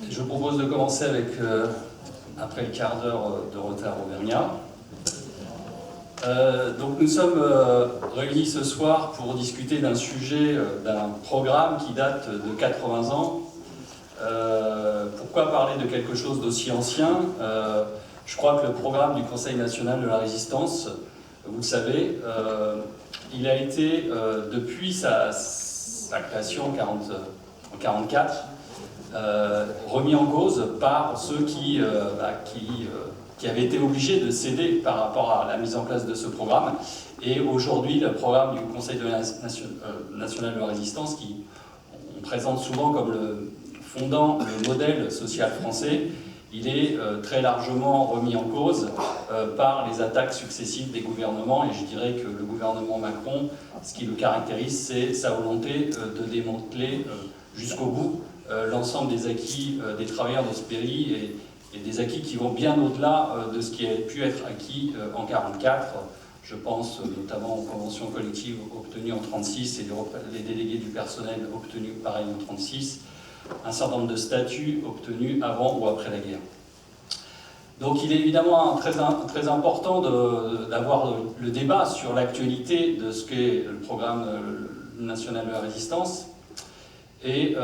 Je vous propose de commencer avec, après le quart d'heure de retard auvergnat. Donc nous sommes réunis ce soir pour discuter d'un sujet, d'un programme qui date de 80 ans. Pourquoi parler de quelque chose d'aussi ancien? Je crois que le programme du Conseil national de la résistance, vous le savez, il a été, depuis sa création en 1944, remis en cause par ceux qui avaient été obligés de céder par rapport à la mise en place de ce programme. Et aujourd'hui, le programme du Conseil national de la résistance, qui on présente souvent comme le fondant le modèle social français, il est très largement remis en cause par les attaques successives des gouvernements. Et je dirais que le gouvernement Macron, ce qui le caractérise, c'est sa volonté de démanteler jusqu'au bout l'ensemble des acquis des travailleurs de ce pays et des acquis qui vont bien au-delà de ce qui a pu être acquis en 1944. Je pense notamment aux conventions collectives obtenues en 1936 et les délégués du personnel obtenus pareil en 1936, un certain nombre de statuts obtenus avant ou après la guerre. Donc il est évidemment très important d'avoir le débat sur l'actualité de ce qu'est le programme national de la résistance. Et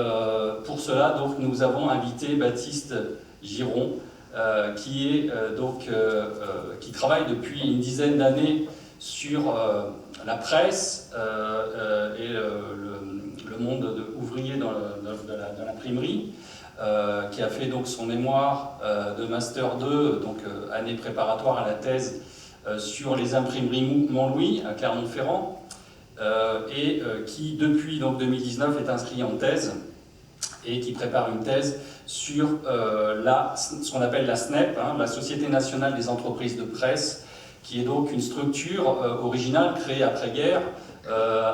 pour cela, donc, nous avons invité Baptiste Giron, qui travaille depuis une dizaine d'années sur la presse et le monde ouvrier de l'imprimerie, qui a fait donc son mémoire de Master 2, donc année préparatoire à la thèse sur les imprimeries Montlouis à Clermont-Ferrand, et qui depuis donc 2019 est inscrit en thèse et qui prépare une thèse sur ce qu'on appelle la SNEP, la Société nationale des entreprises de presse, qui est donc une structure originale créée après-guerre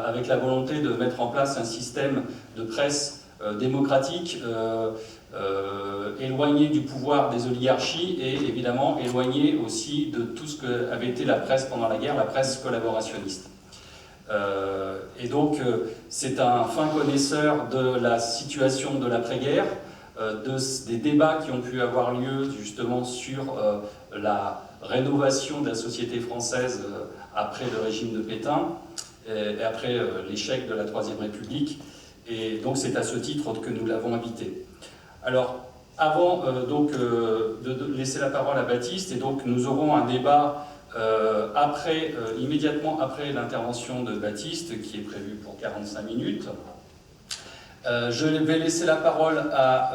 avec la volonté de mettre en place un système de presse démocratique, éloigné du pouvoir des oligarchies et évidemment éloigné aussi de tout ce qu'avait été la presse pendant la guerre, la presse collaborationniste. Et donc c'est un fin connaisseur de la situation de l'après-guerre, des débats qui ont pu avoir lieu justement sur la rénovation de la société française après le régime de Pétain et après l'échec de la Troisième République. Et donc c'est à ce titre que nous l'avons invité. Alors avant de laisser la parole à Baptiste, et donc nous aurons un débat immédiatement après l'intervention de Baptiste, qui est prévue pour 45 minutes. Je vais laisser la parole à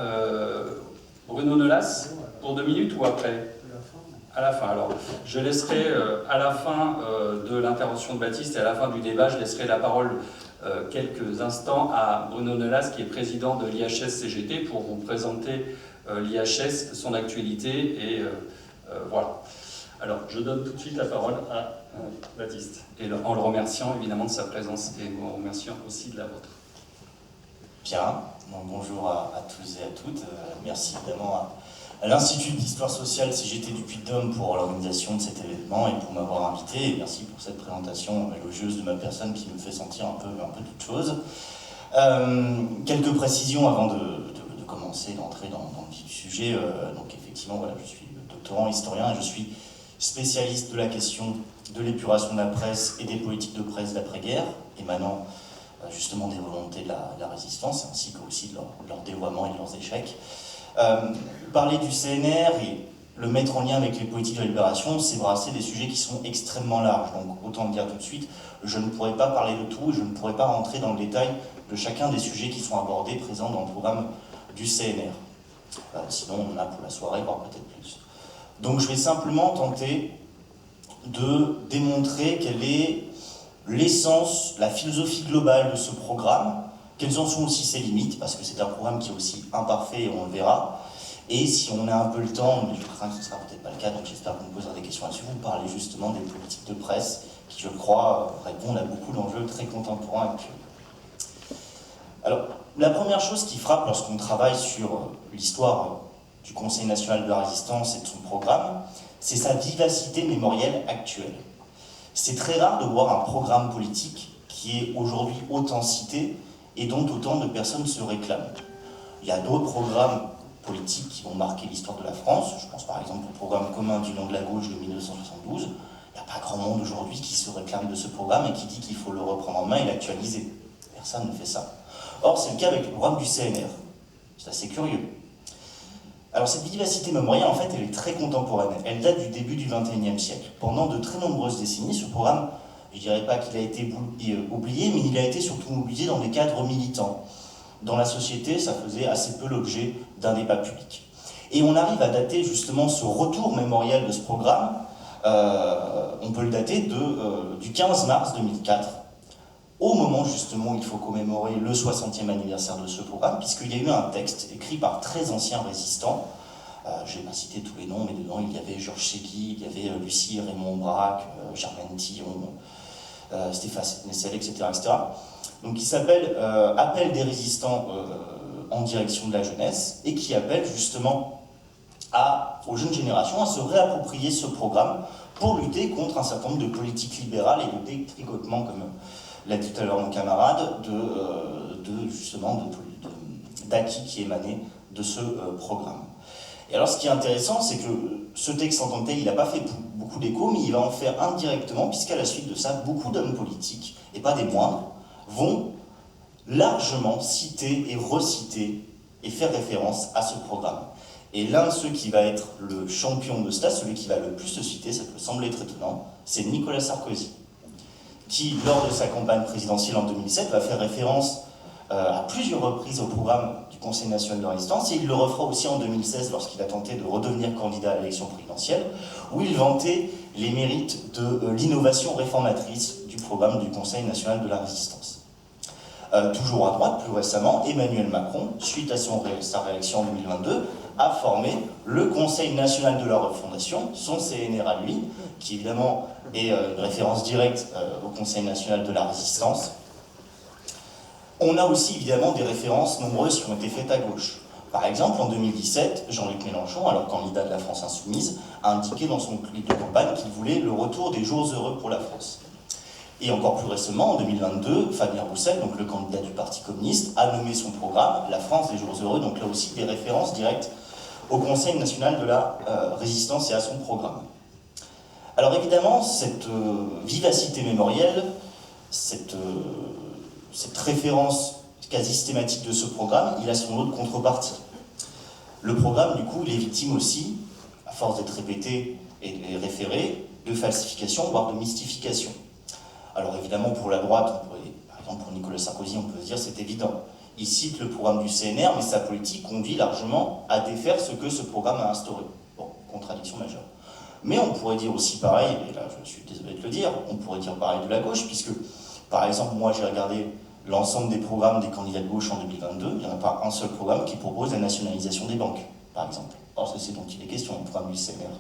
Bruno Nelas pour 2 minutes ou après? À la fin. Alors, je laisserai à la fin de l'intervention de Baptiste et à la fin du débat, je laisserai la parole quelques instants à Bruno Nelas, qui est président de l'IHS-CGT, pour vous présenter l'IHS, son actualité, et voilà. Alors, je donne tout de suite la parole à Baptiste, et en le remerciant évidemment de sa présence, et en remerciant aussi de la vôtre. Bien, donc bonjour à tous et à toutes. Merci évidemment à l'Institut d'Histoire Sociale CGT du Puy-de-Dôme pour l'organisation de cet événement et pour m'avoir invité, et merci pour cette présentation élogieuse de ma personne qui me fait sentir un peu toute chose. Quelques précisions avant de commencer, d'entrer dans le vif du sujet. Donc effectivement, voilà, je suis doctorant historien et je suis spécialiste de la question de l'épuration de la presse et des politiques de presse d'après-guerre, émanant justement des volontés de la résistance, ainsi qu'aussi de leur dévoiement et de leurs échecs. Parler du CNR et le mettre en lien avec les politiques de libération, c'est brasser des sujets qui sont extrêmement larges. Donc autant le dire tout de suite, je ne pourrais pas parler de tout et je ne pourrais pas rentrer dans le détail de chacun des sujets qui sont abordés, présents dans le programme du CNR. Sinon on en a pour la soirée, voire peut-être plus. Donc je vais simplement tenter de démontrer quelle est l'essence, la philosophie globale de ce programme, quelles en sont aussi ses limites, parce que c'est un programme qui est aussi imparfait et on le verra. Et si on a un peu le temps, mais je crains que ce ne sera peut-être pas le cas, donc j'espère que vous me poserez des questions là-dessus, vous parlez justement des politiques de presse qui, je crois, répondent à beaucoup d'enjeux très contemporains actuels. Alors, la première chose qui frappe lorsqu'on travaille sur l'histoire du Conseil national de la résistance et de son programme, c'est sa vivacité mémorielle actuelle. C'est très rare de voir un programme politique qui est aujourd'hui autant cité et dont autant de personnes se réclament. Il y a d'autres programmes politiques qui vont marquer l'histoire de la France. Je pense par exemple au programme commun d'union de la gauche de 1972. Il n'y a pas grand monde aujourd'hui qui se réclame de ce programme et qui dit qu'il faut le reprendre en main et l'actualiser. Personne ne fait ça. Or, c'est le cas avec le programme du CNR. C'est assez curieux. Alors, cette vivacité mémorielle, en fait, elle est très contemporaine. Elle date du début du XXIe siècle. Pendant de très nombreuses décennies, ce programme, je ne dirais pas qu'il a été oublié, mais il a été surtout oublié dans des cadres militants. Dans la société, ça faisait assez peu l'objet d'un débat public. Et on arrive à dater justement ce retour mémoriel de ce programme, on peut le dater du 15 mars 2004, au moment justement où il faut commémorer le 60e anniversaire de ce programme, puisqu'il y a eu un texte écrit par très anciens résistants. Je ne vais pas citer tous les noms, mais dedans il y avait Georges Séguy, il y avait Lucie Raymond Braque, Germaine Tillon, Stéphane Nessel, etc., etc. Donc qui s'appelle Appel des résistants en direction de la jeunesse, et qui appelle justement aux jeunes générations à se réapproprier ce programme pour lutter contre un certain nombre de politiques libérales et de détricotement, comme l'a dit tout à l'heure mon camarade, d'acquis qui émanaient de ce programme. Et alors ce qui est intéressant, c'est que ce texte en tant que tel, il n'a pas fait beaucoup d'écho, mais il va en faire indirectement, puisqu'à la suite de ça, beaucoup d'hommes politiques, et pas des moindres, vont largement citer et reciter et faire référence à ce programme. Et l'un de ceux qui va être le champion de cela, celui qui va le plus se citer, ça peut sembler très étonnant, c'est Nicolas Sarkozy, qui, lors de sa campagne présidentielle en 2007, va faire référence à plusieurs reprises au programme du Conseil national de la résistance, et il le refera aussi en 2016 lorsqu'il a tenté de redevenir candidat à l'élection présidentielle, où il vantait les mérites de l'innovation réformatrice du programme du Conseil national de la résistance. Toujours à droite, plus récemment, Emmanuel Macron, suite à sa réélection en 2022, a formé le Conseil national de la refondation, son CNR à lui, qui évidemment est une référence directe au Conseil national de la résistance. On a aussi évidemment des références nombreuses qui ont été faites à gauche. Par exemple, en 2017, Jean-Luc Mélenchon, alors candidat de la France Insoumise, a indiqué dans son clip de campagne qu'il voulait le retour des jours heureux pour la France. Et encore plus récemment, en 2022, Fabien Roussel, donc le candidat du Parti communiste, a nommé son programme La France des jours heureux, donc là aussi des références directes au Conseil national de la résistance et à son programme. Alors évidemment, cette vivacité mémorielle, cette référence quasi systématique de ce programme, il a son lot de contrepartie. Le programme, du coup, il est victime aussi, à force d'être répété et référé, de falsification, voire de mystification. Alors évidemment, pour la droite, par exemple pour Nicolas Sarkozy, on peut se dire c'est évident. Il cite le programme du CNR, mais sa politique conduit largement à défaire ce que ce programme a instauré. Bon, contradiction majeure. Mais on pourrait dire aussi pareil, et là je suis désolé de le dire, on pourrait dire pareil de la gauche, puisque par exemple moi j'ai regardé l'ensemble des programmes des candidats de gauche en 2022, il n'y en a pas un seul programme qui propose la nationalisation des banques, par exemple. Or c'est dont il est question, le programme du CNR.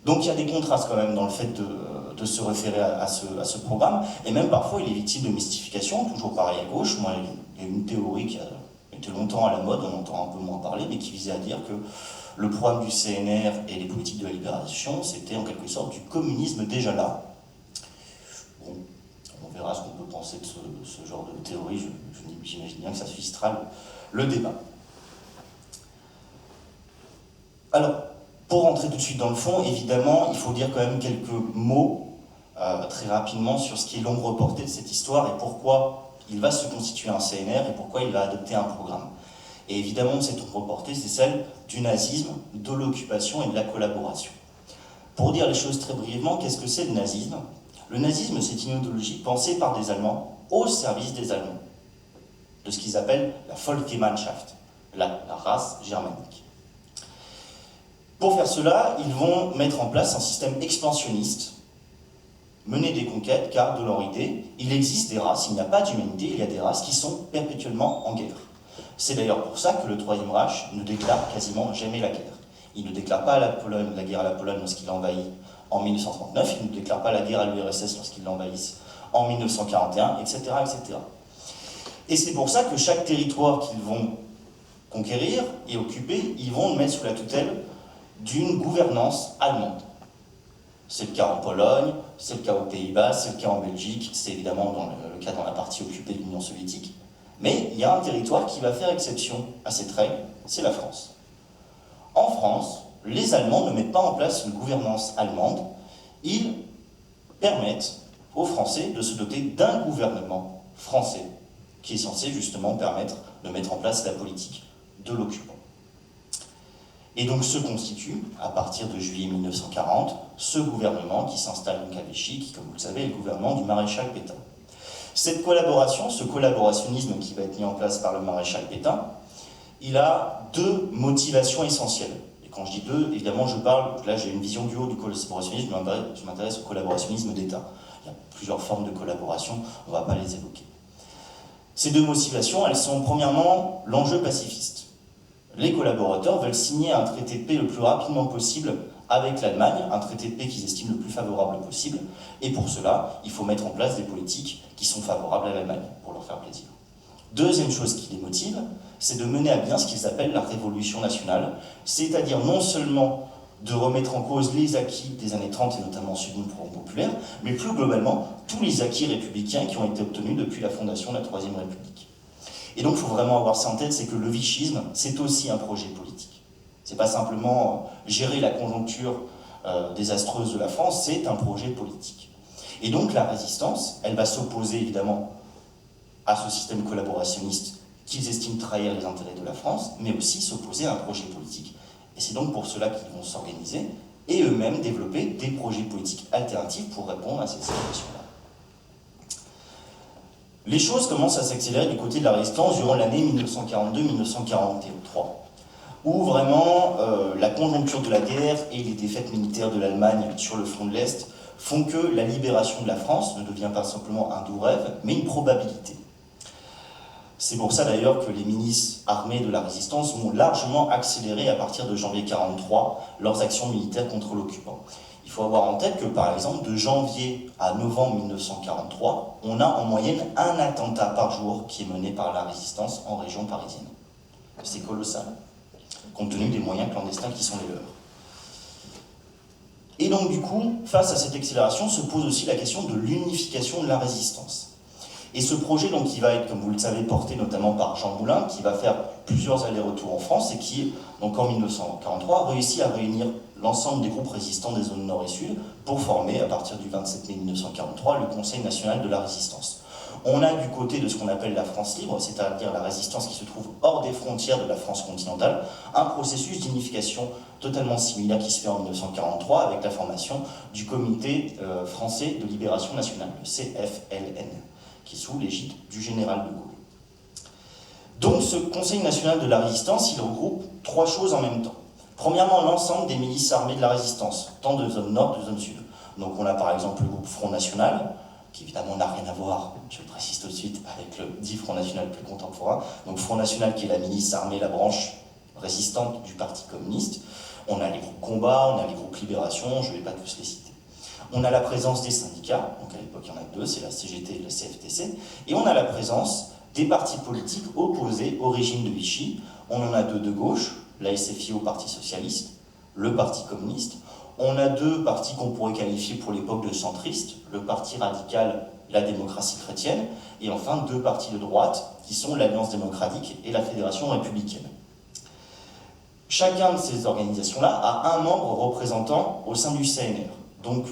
Donc il y a des contrastes quand même dans le fait de se référer à ce programme, et même parfois il est victime de mystification, toujours pareil à gauche. Moi, il y a une théorie qui a été longtemps à la mode, on entend un peu moins parler, mais qui visait à dire que le programme du CNR et les politiques de la libération, c'était en quelque sorte du communisme déjà là. Bon, on verra ce qu'on peut penser de ce genre de théorie, j'imagine bien que ça suscitera le débat. Alors, pour rentrer tout de suite dans le fond, évidemment, il faut dire quand même quelques mots très rapidement sur ce qui est l'ombre portée de cette histoire et pourquoi il va se constituer un CNR et pourquoi il va adopter un programme. Et évidemment, cette ombre portée, c'est celle du nazisme, de l'occupation et de la collaboration. Pour dire les choses très brièvement, qu'est-ce que c'est le nazisme ? Le nazisme, c'est une idéologie pensée par des Allemands au service des Allemands, de ce qu'ils appellent la Volksgemeinschaft, la race germanique. Pour faire cela, ils vont mettre en place un système expansionniste, mener des conquêtes, car de leur idée, il existe des races, il n'y a pas d'humanité, il y a des races qui sont perpétuellement en guerre. C'est d'ailleurs pour ça que le Troisième Reich ne déclare quasiment jamais la guerre. Il ne déclare pas la guerre à la Pologne lorsqu'il l'envahit en 1939, il ne déclare pas la guerre à l'URSS lorsqu'il l'envahissent en 1941, etc., etc. Et c'est pour ça que chaque territoire qu'ils vont conquérir et occuper, ils vont le mettre sous la tutelle d'une gouvernance allemande. C'est le cas en Pologne, c'est le cas aux Pays-Bas, c'est le cas en Belgique, c'est évidemment le cas dans la partie occupée de l'Union soviétique, Mais il y a un territoire qui va faire exception à cette règle, c'est la France. En France, les Allemands ne mettent pas en place une gouvernance allemande, ils permettent aux Français de se doter d'un gouvernement français qui est censé justement permettre de mettre en place la politique de l'occupant. Et donc se constitue, à partir de juillet 1940, ce gouvernement qui s'installe donc à Vichy, qui, comme vous le savez, est le gouvernement du maréchal Pétain. Cette collaboration, ce collaborationnisme qui va être mis en place par le maréchal Pétain, il a deux motivations essentielles. Et quand je dis deux, évidemment, je parle, là j'ai une vision du haut du collaborationnisme, je m'intéresse au collaborationnisme d'État. Il y a plusieurs formes de collaboration, on ne va pas les évoquer. Ces deux motivations, elles sont premièrement l'enjeu pacifiste. Les collaborateurs veulent signer un traité de paix le plus rapidement possible avec l'Allemagne, un traité de paix qu'ils estiment le plus favorable possible, et pour cela, il faut mettre en place des politiques qui sont favorables à l'Allemagne, pour leur faire plaisir. Deuxième chose qui les motive, c'est de mener à bien ce qu'ils appellent la révolution nationale, c'est-à-dire non seulement de remettre en cause les acquis des années 30, et notamment celui du Front populaire, mais plus globalement, tous les acquis républicains qui ont été obtenus depuis la fondation de la Troisième République. Et donc, il faut vraiment avoir ça en tête, c'est que le vichisme, c'est aussi un projet politique. C'est pas simplement gérer la conjoncture désastreuse de la France, c'est un projet politique. Et donc, la résistance, elle va s'opposer évidemment à ce système collaborationniste qu'ils estiment trahir les intérêts de la France, mais aussi s'opposer à un projet politique. Et c'est donc pour cela qu'ils vont s'organiser et eux-mêmes développer des projets politiques alternatifs pour répondre à ces situations-là. Les choses commencent à s'accélérer du côté de la résistance durant l'année 1942-1943, où vraiment la conjoncture de la guerre et les défaites militaires de l'Allemagne sur le front de l'Est font que la libération de la France ne devient pas simplement un doux rêve, mais une probabilité. C'est pour ça d'ailleurs que les milices armées de la résistance vont largement accélérer à partir de janvier 1943 leurs actions militaires contre l'occupant. Il faut avoir en tête que par exemple de janvier à novembre 1943, on a en moyenne un attentat par jour qui est mené par la résistance en région parisienne. C'est colossal, compte tenu des moyens clandestins qui sont les leurs. Et donc du coup, face à cette accélération, se pose aussi la question de l'unification de la résistance. Et ce projet, donc, qui va être, comme vous le savez, porté notamment par Jean Moulin, qui va faire plusieurs allers-retours en France et qui, donc en 1943, réussit à réunir l'ensemble des groupes résistants des zones nord et sud pour former, à partir du 27 mai 1943, le Conseil national de la résistance. On a du côté de ce qu'on appelle la France libre, c'est-à-dire la résistance qui se trouve hors des frontières de la France continentale, un processus d'unification totalement similaire qui se fait en 1943 avec la formation du Comité français de libération nationale, le CFLN, qui est sous l'égide du général de Gaulle. Donc ce Conseil national de la résistance, il regroupe trois choses en même temps. Premièrement, l'ensemble des milices armées de la résistance, tant de zone nord que de zone sud. Donc on a par exemple le groupe Front National, qui évidemment n'a rien à voir, je le précise tout de suite, avec le dit Front National plus contemporain. Donc Front National qui est la milice armée, la branche résistante du Parti communiste. On a les groupes Combat, on a les groupes Libération, je ne vais pas tous les citer. On a la présence des syndicats, donc à l'époque il y en a deux, c'est la CGT et la CFTC, et on a la présence des partis politiques opposés au régime de Vichy. On en a deux de gauche, la SFIO, Parti Socialiste, le Parti Communiste. On a deux partis qu'on pourrait qualifier pour l'époque de centristes, le Parti Radical, la Démocratie Chrétienne, et enfin deux partis de droite, qui sont l'Alliance Démocratique et la Fédération Républicaine. Chacun de ces organisations-là a un membre représentant au sein du CNR. Donc,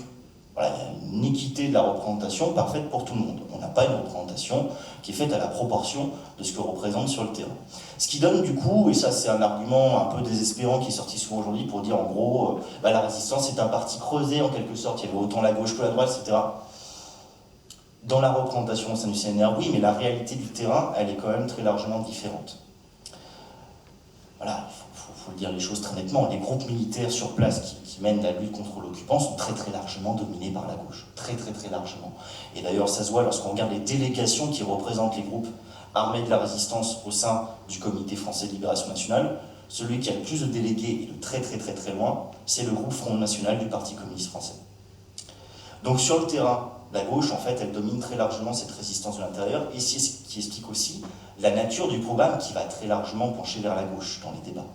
voilà, il y a une équité de la représentation parfaite pour tout le monde. On n'a pas une représentation qui est faite à la proportion de ce que représente sur le terrain. Ce qui donne du coup, et ça c'est un argument un peu désespérant qui est sorti souvent aujourd'hui pour dire en gros, la résistance est un parti creusé en quelque sorte, il y avait autant la gauche que la droite, etc. Dans la représentation au sein du CNR, oui, mais la réalité du terrain, elle est quand même très largement différente. Voilà, il faut dire les choses très nettement, les groupes militaires sur place qui mènent la lutte contre l'occupant sont très très largement dominés par la gauche, très très très largement. Et d'ailleurs ça se voit lorsqu'on regarde les délégations qui représentent les groupes armés de la résistance au sein du Comité français de libération nationale, celui qui a le plus de délégués et de très très très très loin, c'est le groupe Front National du Parti communiste français. Donc sur le terrain, la gauche en fait elle domine très largement cette résistance de l'intérieur et c'est ce qui explique aussi la nature du programme qui va très largement pencher vers la gauche dans les débats.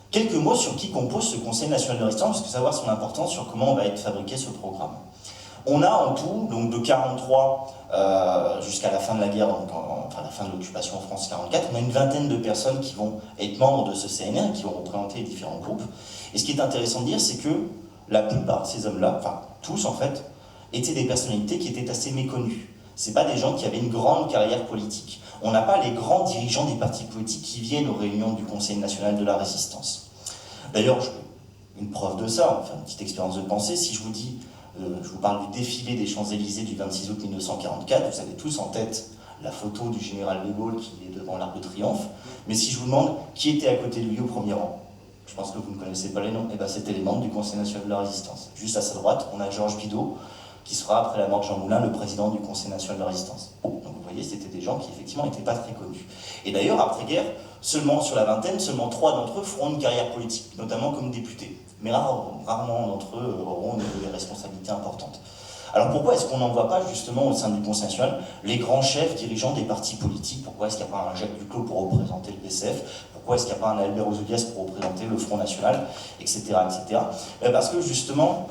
Quelques mots sur qui compose ce Conseil national de résistance, parce que savoir son importance sur comment va être fabriqué ce programme. On a en tout, donc de 43 jusqu'à la fin de la guerre, donc enfin la fin de l'occupation en France 44, on a une vingtaine de personnes qui vont être membres de ce CNR et qui vont représenter les différents groupes. Et ce qui est intéressant de dire, c'est que la plupart de ces hommes-là, enfin tous en fait, étaient des personnalités qui étaient assez méconnues. C'est pas des gens qui avaient une grande carrière politique. On n'a pas les grands dirigeants des partis politiques qui viennent aux réunions du Conseil national de la résistance. D'ailleurs, une preuve de ça, enfin une petite expérience de pensée, si je vous dis, je vous parle du défilé des Champs-Élysées du 26 août 1944, vous avez tous en tête la photo du général de Gaulle qui est devant l'Arc de Triomphe, mais si je vous demande qui était à côté de lui au premier rang, je pense que vous ne connaissez pas les noms, et bien c'était les membres du Conseil national de la résistance. Juste à sa droite, on a Georges Bidault, qui sera, après la mort de Jean Moulin, le président du Conseil national de la résistance. Donc vous voyez, c'était des gens qui effectivement n'étaient pas très connus. Et d'ailleurs, après-guerre, seulement sur la vingtaine, seulement 3 d'entre eux feront une carrière politique, notamment comme députés. Mais rarement d'entre eux auront des responsabilités importantes. Alors pourquoi est-ce qu'on n'en voit pas justement au sein du Conseil national les grands chefs dirigeants des partis politiques? Pourquoi est-ce qu'il n'y a pas un Jacques Duclos pour représenter le PCF? Pourquoi est-ce qu'il n'y a pas un Albert Ouzoulias pour représenter le Front National, etc. etc. Parce que justement,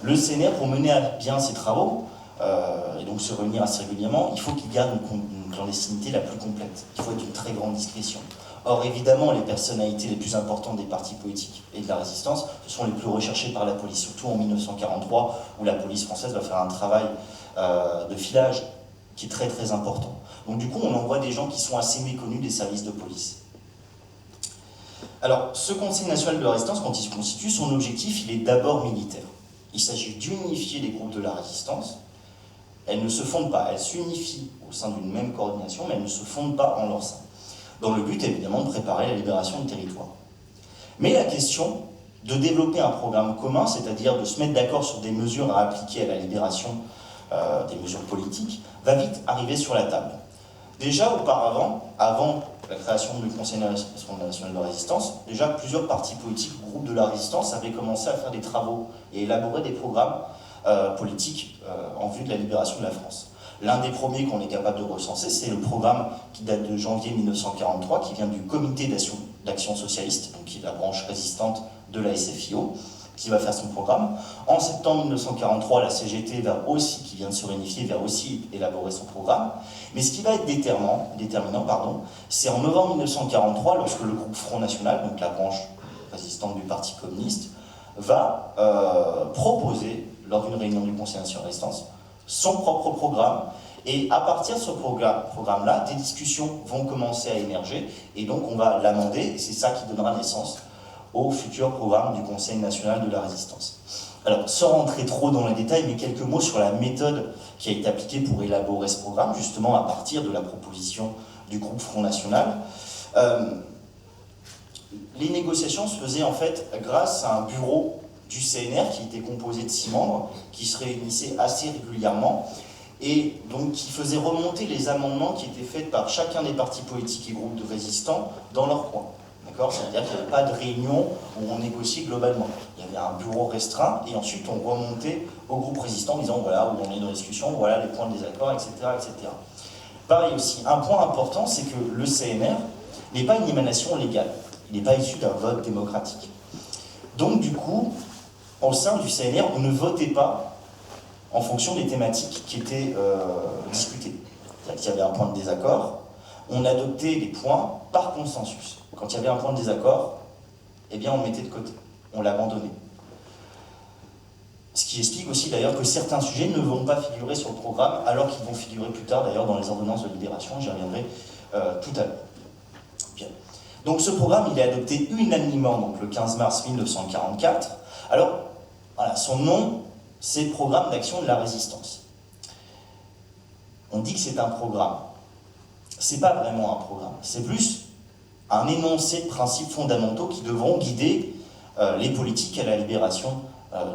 le CNR, pour mener à bien ses travaux, et donc se réunir assez régulièrement, il faut qu'il garde une clandestinité la plus complète. Il faut être d'une très grande discrétion. Or, évidemment, les personnalités les plus importantes des partis politiques et de la résistance, ce sont les plus recherchées par la police, surtout en 1943, où la police française va faire un travail de filage qui est très très important. Donc du coup, on envoie des gens qui sont assez méconnus des services de police. Alors, ce Conseil national de la résistance, quand il se constitue, son objectif, il est d'abord militaire. Il s'agit d'unifier les groupes de la résistance. Elles ne se fondent pas, elles s'unifient au sein d'une même coordination, mais elles ne se fondent pas en leur sein. Dans le but, évidemment, de préparer la libération du territoire. Mais la question de développer un programme commun, c'est-à-dire de se mettre d'accord sur des mesures à appliquer à la libération, des mesures politiques, va vite arriver sur la table. Déjà auparavant, avant la création du Conseil national de la résistance, déjà plusieurs partis politiques, groupes de la résistance, avaient commencé à faire des travaux et élaborer des programmes politiques en vue de la libération de la France. L'un des premiers qu'on est capable de recenser, c'est le programme qui date de janvier 1943, qui vient du Comité d'action socialiste, donc qui est la branche résistante de la SFIO, qui va faire son programme. En septembre 1943, la CGT qui vient de se réunifier, va aussi élaborer son programme. Mais ce qui va être déterminant, c'est en novembre 1943, lorsque le groupe Front National, donc la branche résistante du Parti communiste, va proposer, lors d'une réunion du Conseil national de la résistance, son propre programme. Et à partir de ce programme-là, des discussions vont commencer à émerger, et donc on va l'amender, et c'est ça qui donnera naissance au futur programme du Conseil national de la résistance. Alors, sans rentrer trop dans les détails, mais quelques mots sur la méthode qui a été appliquée pour élaborer ce programme, justement à partir de la proposition du groupe Front National. Les négociations se faisaient en fait grâce à un bureau du CNR qui était composé de 6 membres, qui se réunissait assez régulièrement, et donc qui faisait remonter les amendements qui étaient faits par chacun des partis politiques et groupes de résistants dans leur coin. C'est-à-dire qu'il n'y avait pas de réunion où on négociait globalement. Il y avait un bureau restreint et ensuite on remontait au groupe résistant en disant voilà où on est dans la discussion, voilà les points de désaccord, etc., etc. Pareil aussi, un point important, c'est que le CNR n'est pas une émanation légale. Il n'est pas issu d'un vote démocratique. Donc du coup, au sein du CNR, on ne votait pas en fonction des thématiques qui étaient discutées. C'est-à-dire qu'il y avait un point de désaccord, on adoptait les points par consensus. Quand il y avait un point de désaccord, eh bien on le mettait de côté, on l'abandonnait. Ce qui explique aussi d'ailleurs que certains sujets ne vont pas figurer sur le programme, alors qu'ils vont figurer plus tard d'ailleurs dans les ordonnances de libération, j'y reviendrai tout à l'heure. Bien. Donc ce programme, il est adopté unanimement donc, le 15 mars 1944. Alors, voilà, son nom, c'est Programme d'action de la résistance. On dit que c'est un programme. C'est pas vraiment un programme, c'est plus un énoncé de principes fondamentaux qui devront guider les politiques à la libération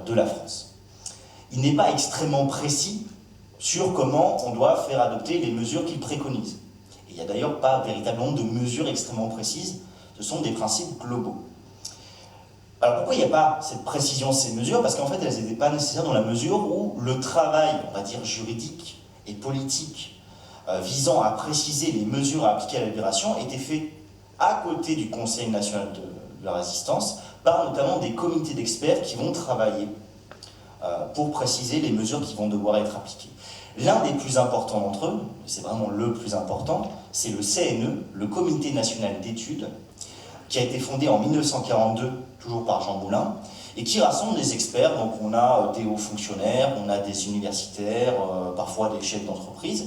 de la France. Il n'est pas extrêmement précis sur comment on doit faire adopter les mesures qu'il préconise. Et il n'y a d'ailleurs pas véritablement de mesures extrêmement précises, ce sont des principes globaux. Alors pourquoi il n'y a pas cette précision de ces mesures? Parce qu'en fait elles n'étaient pas nécessaires dans la mesure où le travail, on va dire juridique et politique, visant à préciser les mesures à appliquer à la libération était fait à côté du Conseil national de la résistance par notamment des comités d'experts qui vont travailler pour préciser les mesures qui vont devoir être appliquées. L'un des plus importants d'entre eux, c'est vraiment le plus important, c'est le CNE, le Comité national d'études, qui a été fondé en 1942, toujours par Jean Moulin, et qui rassemble des experts. Donc on a des hauts fonctionnaires, on a des universitaires, parfois des chefs d'entreprise,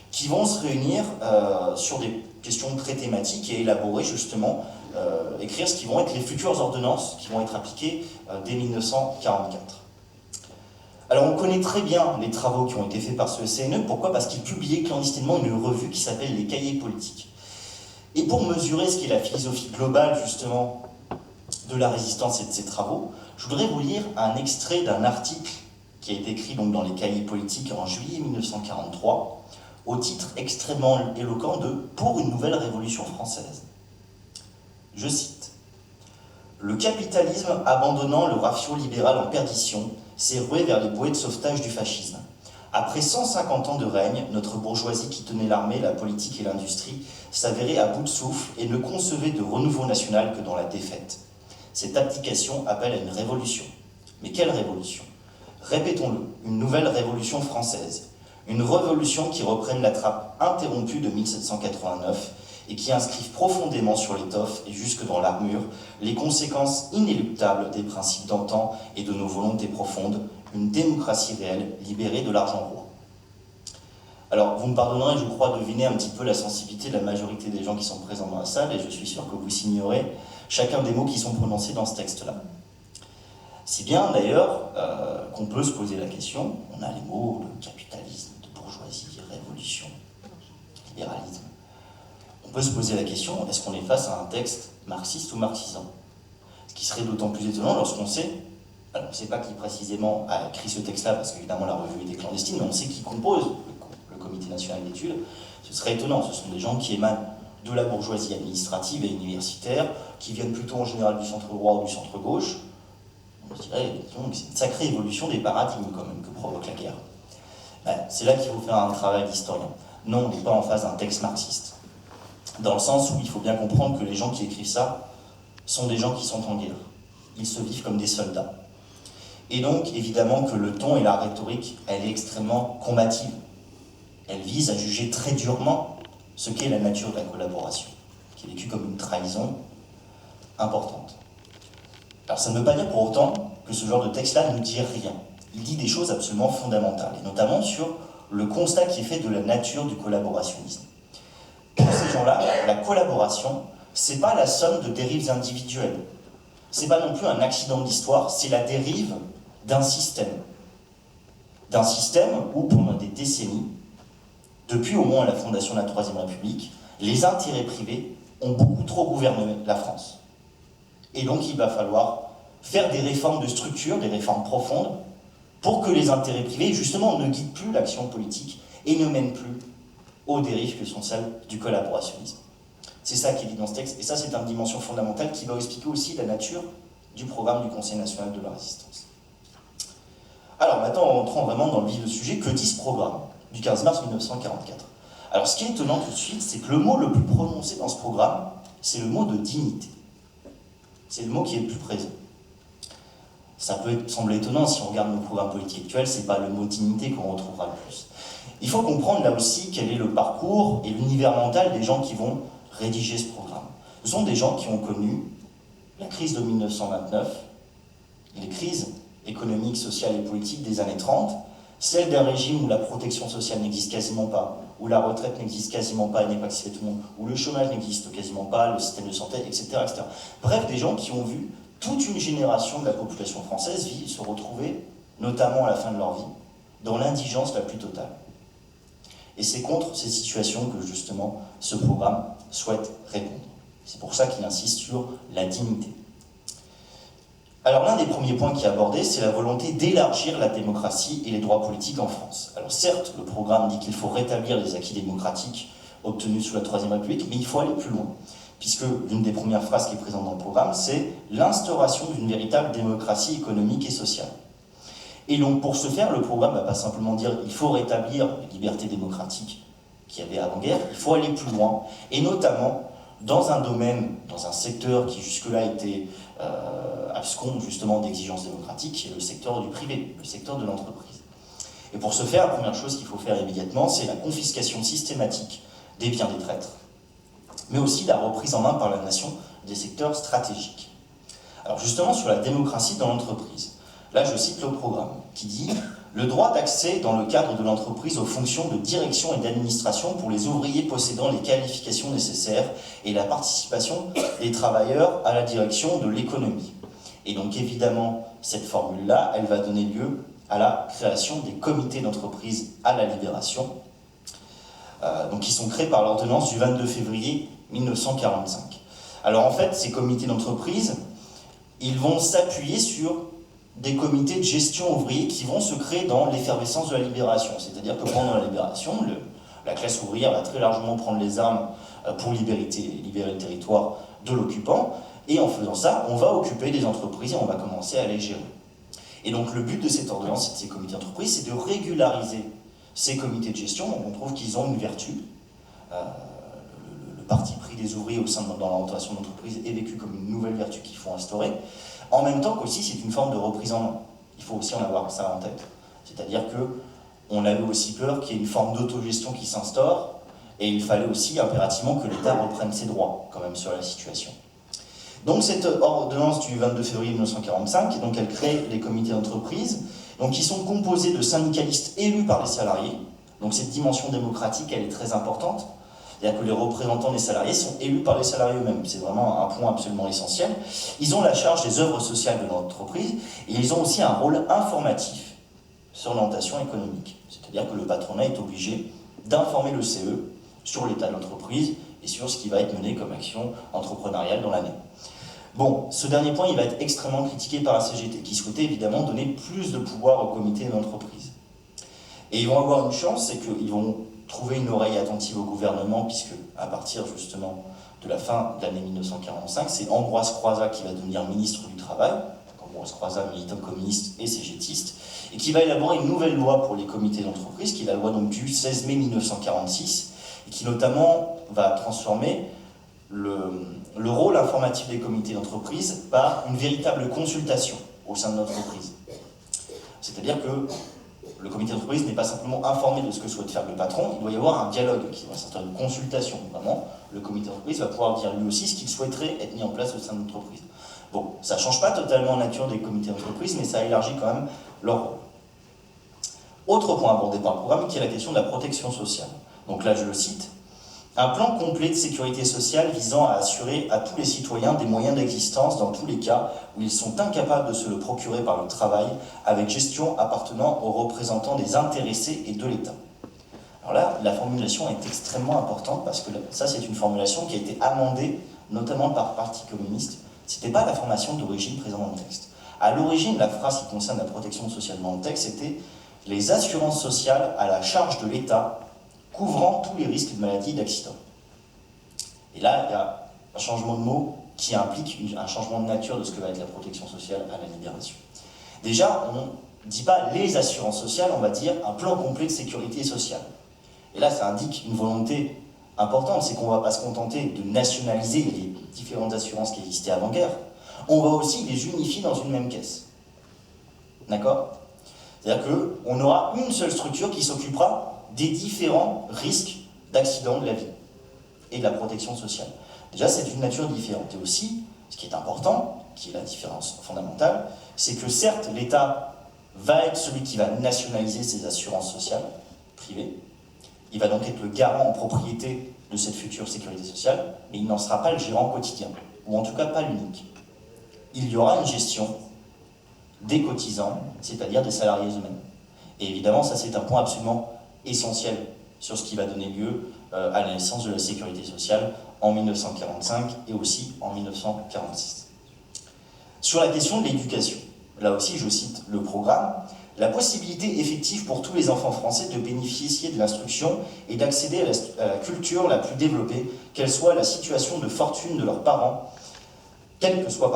qui vont se réunir sur des questions très thématiques et élaborer justement, écrire ce qui vont être les futures ordonnances qui vont être appliquées dès 1944. Alors on connaît très bien les travaux qui ont été faits par ce CNE. Pourquoi? Parce qu'il publiait clandestinement une revue qui s'appelle les Cahiers politiques. Et pour mesurer ce qu'est la philosophie globale justement de la résistance et de ses travaux, je voudrais vous lire un extrait d'un article qui a été écrit donc dans les Cahiers politiques en juillet 1943, au titre extrêmement éloquent de « Pour une nouvelle révolution française ». Je cite : « Le capitalisme, abandonnant le ratio libéral en perdition, s'est rué vers les bouées de sauvetage du fascisme. Après 150 ans de règne, notre bourgeoisie qui tenait l'armée, la politique et l'industrie s'avérait à bout de souffle et ne concevait de renouveau national que dans la défaite. Cette abdication appelle à une révolution. Mais quelle révolution? Répétons-le, une nouvelle révolution française. Une révolution qui reprenne la trappe interrompue de 1789 et qui inscrive profondément sur l'étoffe et jusque dans l'armure les conséquences inéluctables des principes d'antan et de nos volontés profondes, une démocratie réelle libérée de l'argent roi. » Alors, vous me pardonnerez, je crois deviner un petit peu la sensibilité de la majorité des gens qui sont présents dans la salle, et je suis sûr que vous signerez chacun des mots qui sont prononcés dans ce texte-là. Si bien, d'ailleurs, qu'on peut se poser la question, on a les mots de capitalisme, de bourgeoisie, révolution, libéralisme. On peut se poser la question, est-ce qu'on est face à un texte marxiste ou marxisant? Ce qui serait d'autant plus étonnant lorsqu'on sait, alors on ne sait pas qui précisément a écrit ce texte-là, parce qu'évidemment la revue était clandestine, mais on sait qui compose le Comité national d'études. Ce serait étonnant, ce sont des gens qui émanent de la bourgeoisie administrative et universitaire, qui viennent plutôt en général du centre droit ou du centre gauche. On dirait que c'est une sacrée évolution des paradigmes quand même que provoque la guerre. C'est là qu'il faut faire un travail d'historien. Non, on n'est pas en face d'un texte marxiste. Dans le sens où il faut bien comprendre que les gens qui écrivent ça sont des gens qui sont en guerre. Ils se vivent comme des soldats. Et donc, évidemment que le ton et la rhétorique, elle est extrêmement combative. Elle vise à juger très durement ce qu'est la nature de la collaboration, qui est vécue comme une trahison importante. Alors ça ne veut pas dire pour autant que ce genre de texte-là ne dit rien. Il dit des choses absolument fondamentales, et notamment sur le constat qui est fait de la nature du collaborationnisme. Pour ces gens-là, la collaboration, c'est pas la somme de dérives individuelles. C'est pas non plus un accident de l'histoire, c'est la dérive d'un système. D'un système où, pendant des décennies, depuis au moins la fondation de la Troisième République, les intérêts privés ont beaucoup trop gouverné la France. Et donc il va falloir faire des réformes de structure, des réformes profondes, pour que les intérêts privés, justement, ne guident plus l'action politique et ne mènent plus aux dérives que sont celles du collaborationnisme. C'est ça qui est dit dans ce texte, et ça c'est une dimension fondamentale qui va expliquer aussi la nature du programme du Conseil national de la résistance. Alors maintenant, en rentrant vraiment dans le vif du sujet, que dit ce programme du 15 mars 1944? Alors ce qui est étonnant tout de suite, c'est que le mot le plus prononcé dans ce programme, c'est le mot de dignité. C'est le mot qui est le plus présent. Ça peut sembler étonnant si on regarde nos programmes politiques actuels, c'est pas le mot dignité qu'on retrouvera le plus. Il faut comprendre là aussi quel est le parcours et l'univers mental des gens qui vont rédiger ce programme. Ce sont des gens qui ont connu la crise de 1929, les crises économiques, sociales et politiques des années 30, celle d'un régime où la protection sociale n'existe quasiment pas, où la retraite n'existe quasiment pas et n'est pas accessible à tout le monde, où le chômage n'existe quasiment pas, le système de santé, etc., etc. Bref, des gens qui ont vu toute une génération de la population française se retrouver, notamment à la fin de leur vie, dans l'indigence la plus totale. Et c'est contre ces situations que, justement, ce programme souhaite répondre. C'est pour ça qu'il insiste sur la dignité. Alors l'un des premiers points qui est abordé, c'est la volonté d'élargir la démocratie et les droits politiques en France. Alors certes, le programme dit qu'il faut rétablir les acquis démocratiques obtenus sous la Troisième République, mais il faut aller plus loin, puisque l'une des premières phrases qui est présente dans le programme, c'est l'instauration d'une véritable démocratie économique et sociale. Et donc pour ce faire, le programme ne va pas simplement dire qu'il faut rétablir les libertés démocratiques qu'il y avait avant-guerre, il faut aller plus loin, et notamment dans un domaine, dans un secteur qui jusque-là était abscon justement d'exigences démocratiques, qui est le secteur du privé, le secteur de l'entreprise. Et pour ce faire, la première chose qu'il faut faire immédiatement, c'est la confiscation systématique des biens des traîtres, mais aussi la reprise en main par la nation des secteurs stratégiques. Alors justement, sur la démocratie dans l'entreprise, là je cite le programme qui dit « Le droit d'accès dans le cadre de l'entreprise aux fonctions de direction et d'administration pour les ouvriers possédant les qualifications nécessaires et la participation des travailleurs à la direction de l'économie. » Et donc évidemment, cette formule-là, elle va donner lieu à la création des comités d'entreprise à la libération, donc qui sont créés par l'ordonnance du 22 février 1945. Alors en fait, ces comités d'entreprise, ils vont s'appuyer sur des comités de gestion ouvriers qui vont se créer dans l'effervescence de la libération. C'est-à-dire que pendant la libération, la classe ouvrière va très largement prendre les armes pour libérer le territoire de l'occupant, et en faisant ça, on va occuper des entreprises et on va commencer à les gérer. Et donc le but de cette ordonnance et de ces comités d'entreprise, c'est de régulariser ces comités de gestion. Donc on trouve qu'ils ont une vertu. Le parti pris des ouvriers dans l'orientation d'entreprise est vécu comme une nouvelle vertu qu'il faut instaurer. En même temps qu'aussi c'est une forme de reprise en main. Il faut aussi en avoir ça en tête. C'est-à-dire qu'on avait aussi peur qu'il y ait une forme d'autogestion qui s'instaure, et il fallait aussi impérativement que l'État reprenne ses droits quand même sur la situation. Donc cette ordonnance du 22 février 1945, donc elle crée les comités d'entreprise, donc qui sont composés de syndicalistes élus par les salariés. Donc cette dimension démocratique, elle est très importante. C'est-à-dire que les représentants des salariés sont élus par les salariés eux-mêmes. C'est vraiment un point absolument essentiel. Ils ont la charge des œuvres sociales de l'entreprise et ils ont aussi un rôle informatif sur l'orientation économique. C'est-à-dire que le patronat est obligé d'informer le CE sur l'état de l'entreprise et sur ce qui va être mené comme action entrepreneuriale dans l'année. Bon, ce dernier point, il va être extrêmement critiqué par la CGT, qui souhaitait évidemment donner plus de pouvoir au comité d'entreprise. Et ils vont avoir une chance, c'est qu'ils vont trouver une oreille attentive au gouvernement, puisque à partir justement de la fin de l'année 1945, c'est Ambroise Croizat qui va devenir ministre du Travail, Ambroise Croizat, militant communiste et cégétiste, et qui va élaborer une nouvelle loi pour les comités d'entreprise, qui est la loi donc du 16 mai 1946, et qui notamment va transformer le rôle informatif des comités d'entreprise par une véritable consultation au sein de l'entreprise. C'est-à-dire que le comité d'entreprise n'est pas simplement informé de ce que souhaite faire le patron, il doit y avoir un dialogue qui va s'installer, une consultation. Vraiment, le comité d'entreprise va pouvoir dire lui aussi ce qu'il souhaiterait être mis en place au sein de l'entreprise. Bon, ça ne change pas totalement la nature des comités d'entreprise, mais ça élargit quand même leur rôle. Autre point abordé par le programme, qui est la question de la protection sociale. Donc là, je le cite. Un plan complet de sécurité sociale visant à assurer à tous les citoyens des moyens d'existence dans tous les cas où ils sont incapables de se le procurer par le travail, avec gestion appartenant aux représentants des intéressés et de l'État. Alors là, la formulation est extrêmement importante parce que ça, c'est une formulation qui a été amendée, notamment par le Parti communiste. Ce n'était pas la formation d'origine présente dans le texte. À l'origine, la phrase qui concerne la protection sociale dans le texte, c'était « les assurances sociales à la charge de l'État » couvrant tous les risques de maladie et d'accident. Et là, il y a un changement de mot qui implique un changement de nature de ce que va être la protection sociale à la libération. Déjà, on ne dit pas les assurances sociales, on va dire un plan complet de sécurité sociale. Et là, ça indique une volonté importante, c'est qu'on ne va pas se contenter de nationaliser les différentes assurances qui existaient avant-guerre, on va aussi les unifier dans une même caisse. D'accord ? C'est-à-dire qu'on aura une seule structure qui s'occupera des différents risques d'accident de la vie et de la protection sociale. Déjà, c'est une nature différente. Et aussi, ce qui est important, qui est la différence fondamentale, c'est que certes, l'État va être celui qui va nationaliser ses assurances sociales privées, il va donc être le garant en propriété de cette future sécurité sociale, mais il n'en sera pas le gérant quotidien, ou en tout cas pas l'unique. Il y aura une gestion des cotisants, c'est-à-dire des salariés eux-mêmes. Et évidemment, ça c'est un point absolument essentiel sur ce qui va donner lieu à la naissance de la sécurité sociale en 1945 et aussi en 1946. Sur la question de l'éducation, là aussi je cite le programme, la possibilité effective pour tous les enfants français de bénéficier de l'instruction et d'accéder à la culture la plus développée, quelle soit la situation de fortune de leurs parents, quelle que soit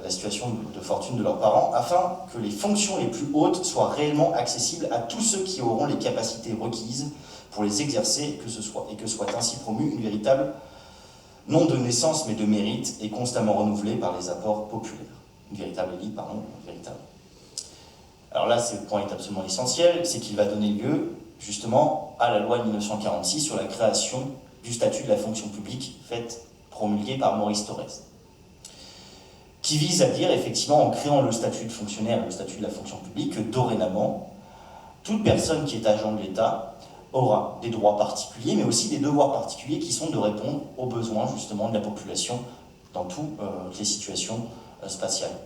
la situation de fortune de leurs parents, afin que les fonctions les plus hautes soient réellement accessibles à tous ceux qui auront les capacités requises pour les exercer et que soit ainsi promue une véritable non de naissance mais de mérite, et constamment renouvelée par les apports populaires. Une véritable élite, véritable. Alors là, ce point est absolument essentiel, c'est qu'il va donner lieu, justement, à la loi de 1946 sur la création du statut de la fonction publique, promulguée par Maurice Thorez, qui vise à dire, effectivement, en créant le statut de fonctionnaire, le statut de la fonction publique, que dorénavant, toute personne qui est agent de l'État aura des droits particuliers, mais aussi des devoirs particuliers qui sont de répondre aux besoins, justement, de la population dans toutes les situations spatiales.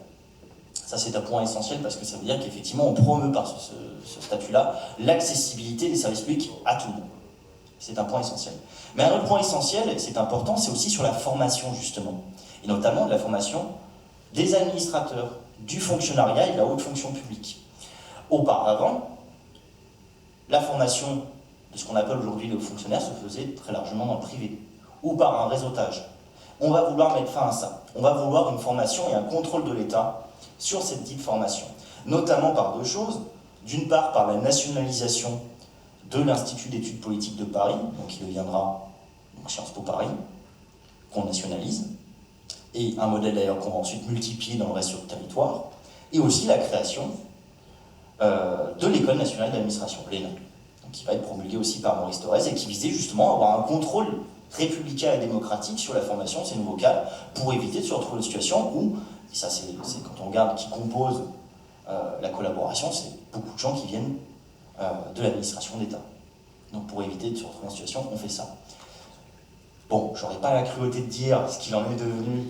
Ça, c'est un point essentiel parce que ça veut dire qu'effectivement, on promeut par ce statut-là l'accessibilité des services publics à tout le monde. C'est un point essentiel. Mais un autre point essentiel, et c'est important, c'est aussi sur la formation, justement, et notamment de la formation des administrateurs, du fonctionnariat et de la haute fonction publique. Auparavant, la formation de ce qu'on appelle aujourd'hui le fonctionnaire se faisait très largement dans le privé, ou par un réseautage. On va vouloir mettre fin à ça. On va vouloir une formation et un contrôle de l'État sur cette dite formation, notamment par deux choses. D'une part, par la nationalisation de l'Institut d'études politiques de Paris, donc qui deviendra Sciences Po Paris, qu'on nationalise, et un modèle d'ailleurs qu'on va ensuite multiplier dans le reste du territoire, et aussi la création de l'École nationale d'administration, l'ENA, qui va être promulguée aussi par Maurice Thorez et qui visait justement à avoir un contrôle républicain et démocratique sur la formation de ces nouveaux cadres pour éviter de se retrouver dans une situation où, et ça c'est quand on regarde qui compose la collaboration, c'est beaucoup de gens qui viennent de l'administration d'État. Donc pour éviter de se retrouver dans une situation, on fait ça. Bon, j'aurais pas la cruauté de dire ce qu'il en est devenu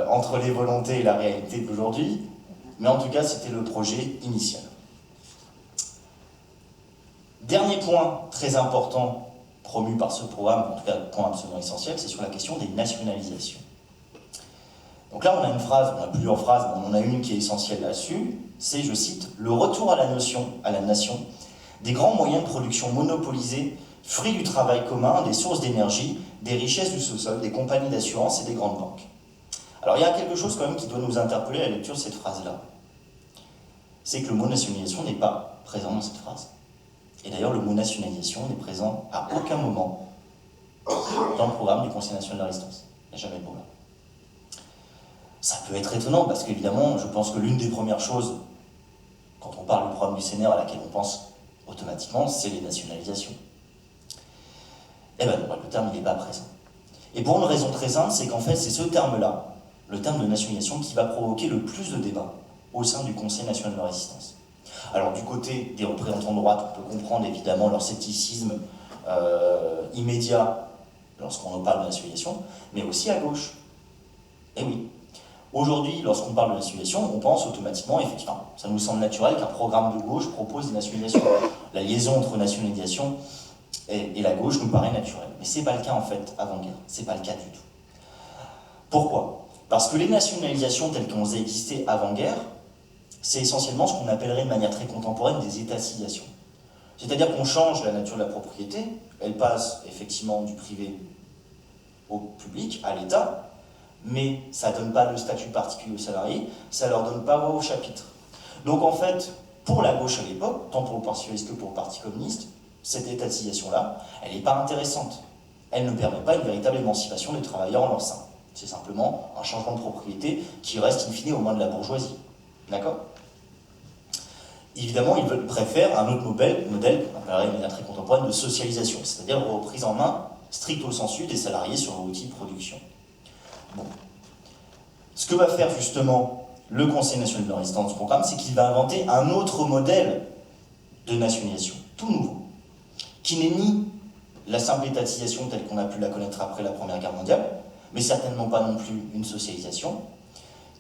entre les volontés et la réalité d'aujourd'hui, mais en tout cas c'était le projet initial. Dernier point très important promu par ce programme, en tout cas point absolument essentiel, c'est sur la question des nationalisations. Donc là on a une phrase, on a plusieurs phrases, mais on en a une qui est essentielle là-dessus, c'est, je cite, « le retour à la nation, des grands moyens de production monopolisés, fruits du travail commun, des sources d'énergie, des richesses du sous-sol, des compagnies d'assurance et des grandes banques. » Alors il y a quelque chose quand même qui doit nous interpeller à la lecture de cette phrase-là. C'est que le mot nationalisation n'est pas présent dans cette phrase. Et d'ailleurs, le mot nationalisation n'est présent à aucun moment dans le programme du Conseil national de la résistance. Il n'y a jamais de programme. Ça peut être étonnant parce qu'évidemment, je pense que l'une des premières choses, quand on parle du programme du CNR à laquelle on pense automatiquement, c'est les nationalisations. Eh bien non, le terme n'est pas présent. Et pour une raison très simple, c'est qu'en fait, c'est ce terme-là, le terme de nationalisation, qui va provoquer le plus de débats au sein du Conseil national de la résistance. Alors du côté des représentants de droite, on peut comprendre évidemment leur scepticisme immédiat lorsqu'on en parle de nationalisation, mais aussi à gauche. Et oui, aujourd'hui, lorsqu'on parle de nationalisation, on pense automatiquement, effectivement, ça nous semble naturel qu'un programme de gauche propose des nationalisations. La liaison entre nationalisation et la gauche nous paraît naturelle. Mais ce n'est pas le cas en fait avant-guerre, ce n'est pas le cas du tout. Pourquoi ? Parce que les nationalisations telles qu'elles ont existé avant-guerre, c'est essentiellement ce qu'on appellerait de manière très contemporaine des étatisations. C'est-à-dire qu'on change la nature de la propriété, elle passe effectivement du privé au public, à l'État, mais ça ne donne pas de statut particulier aux salariés, ça ne leur donne pas voix au chapitre. Donc en fait, pour la gauche à l'époque, tant pour le Parti socialiste que pour le Parti communiste, cette étatisation-là, elle n'est pas intéressante. Elle ne permet pas une véritable émancipation des travailleurs en leur sein. C'est simplement un changement de propriété qui reste in fine aux mains de la bourgeoisie. D'accord ? Évidemment, ils préfèrent un autre modèle qu'on appellerait de manière très contemporaine de socialisation, c'est-à-dire reprise en main stricto sensu des salariés sur l'outil de production. Bon. Ce que va faire justement le Conseil national de la résistance de ce programme, c'est qu'il va inventer un autre modèle de nationalisation, tout nouveau, qui n'est ni la simple étatisation telle qu'on a pu la connaître après la Première Guerre mondiale, mais certainement pas non plus une socialisation,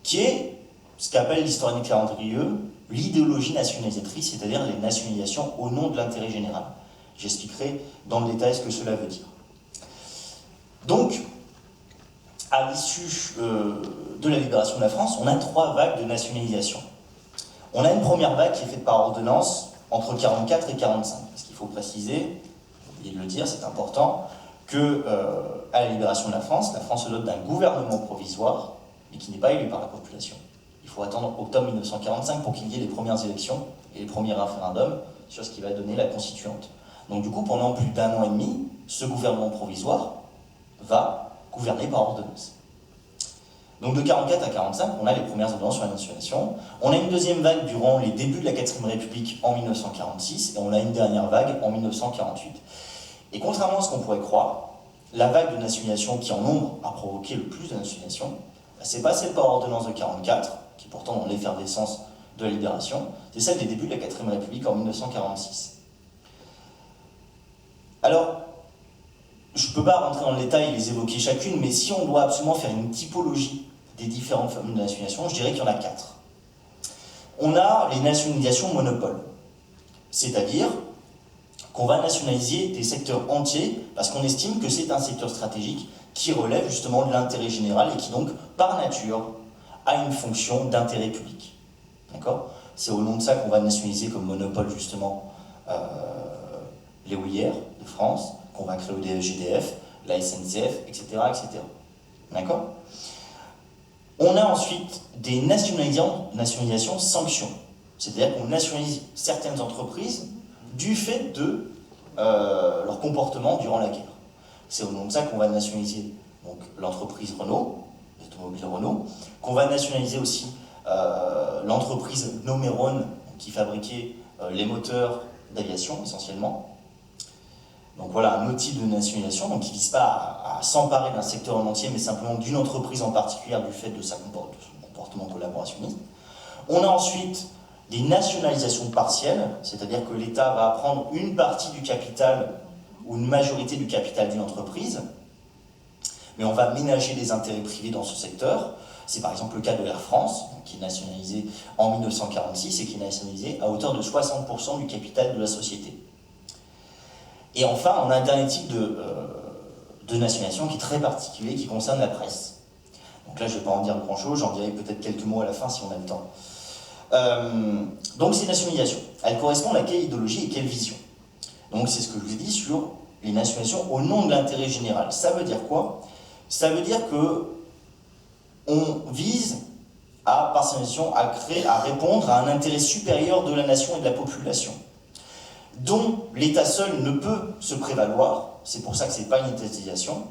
qui est ce qu'appelle l'historien Clément Drieux l'idéologie nationalisatrice, c'est-à-dire les nationalisations au nom de l'intérêt général. J'expliquerai dans le détail ce que cela veut dire. Donc, à l'issue de la libération de la France, on a 3 vagues de nationalisation. On a une première vague qui est faite par ordonnance entre 1944 et 1945. Parce qu'il faut préciser, j'ai oublié de le dire, c'est important, que à la libération de la France se dote d'un gouvernement provisoire, mais qui n'est pas élu par la population. Il faut attendre octobre 1945 pour qu'il y ait les premières élections et les premiers référendums sur ce qui va donner la constituante. Donc du coup, pendant plus d'1 an et demi, ce gouvernement provisoire va gouvernée par ordonnance. Donc de 44 à 45, on a les premières ordonnances sur la nationalisation. On a une deuxième vague durant les débuts de la 4ème République en 1946, et on a une dernière vague en 1948. Et contrairement à ce qu'on pourrait croire, la vague de nationalisation qui en nombre a provoqué le plus de nationalisation, c'est pas celle par ordonnance de 44, qui est pourtant dans l'effervescence de la libération, c'est celle des débuts de la 4ème République en 1946. Alors, je ne peux pas rentrer dans le détail et les évoquer chacune, mais si on doit absolument faire une typologie des différentes formes de nationalisation, je dirais qu'il y en a 4. On a les nationalisations monopoles, c'est-à-dire qu'on va nationaliser des secteurs entiers parce qu'on estime que c'est un secteur stratégique qui relève justement de l'intérêt général et qui donc, par nature, a une fonction d'intérêt public. D'accord ? C'est au nom de ça qu'on va nationaliser comme monopole justement les houillères de France, qu'on va créer au GDF, la SNCF, etc. etc. D'accord ? On a ensuite des nationalisations sanctions, c'est-à-dire qu'on nationalise certaines entreprises du fait de leur comportement durant la guerre. C'est au nom de ça qu'on va nationaliser l'entreprise Renault, l'automobile Renault, qu'on va nationaliser aussi l'entreprise Nomeron, qui fabriquait les moteurs d'aviation essentiellement. Donc voilà, un outil de nationalisation qui ne vise pas à s'emparer d'un secteur en entier, mais simplement d'une entreprise en particulier du fait de son comportement collaborationniste. On a ensuite des nationalisations partielles, c'est-à-dire que l'État va prendre une partie du capital ou une majorité du capital d'une entreprise, mais on va ménager les intérêts privés dans ce secteur. C'est par exemple le cas de Air France, qui est nationalisé en 1946 et qui est nationalisé à hauteur de 60% du capital de la société. Et enfin, on a un dernier type de nationalisation qui est très particulier, qui concerne la presse. Donc là, je ne vais pas en dire grand-chose, j'en dirai peut-être quelques mots à la fin si on a le temps. Donc ces nationalisations, elles correspondent à quelle idéologie et quelle vision? Donc c'est ce que je vous ai dit sur les nationalisations au nom de l'intérêt général. Ça veut dire quoi? Ça veut dire que on vise par ces nations à répondre à un intérêt supérieur de la nation et de la population, dont l'État seul ne peut se prévaloir. C'est pour ça que ce n'est pas une étatisation.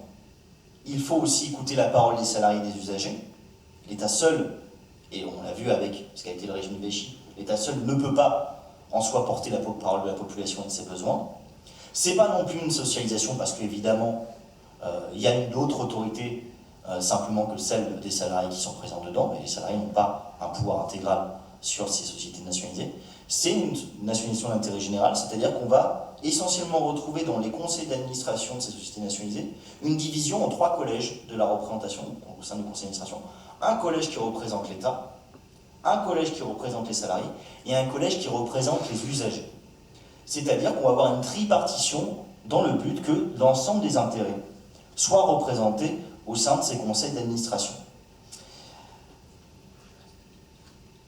Il faut aussi écouter la parole des salariés et des usagers. L'État seul, et on l'a vu avec ce qu'a été le régime de Vichy, l'État seul ne peut pas en soi porter la parole de la population et de ses besoins. Ce n'est pas non plus une socialisation parce qu'évidemment, il y a d'autres autorités simplement que celles des salariés qui sont présents dedans, et les salariés n'ont pas un pouvoir intégral sur ces sociétés nationalisées. C'est une nationalisation d'intérêt général, c'est-à-dire qu'on va essentiellement retrouver dans les conseils d'administration de ces sociétés nationalisées une division en 3 collèges de la représentation au sein du conseil d'administration. Un collège qui représente l'État, un collège qui représente les salariés et un collège qui représente les usagers. C'est-à-dire qu'on va avoir une tripartition dans le but que l'ensemble des intérêts soient représentés au sein de ces conseils d'administration.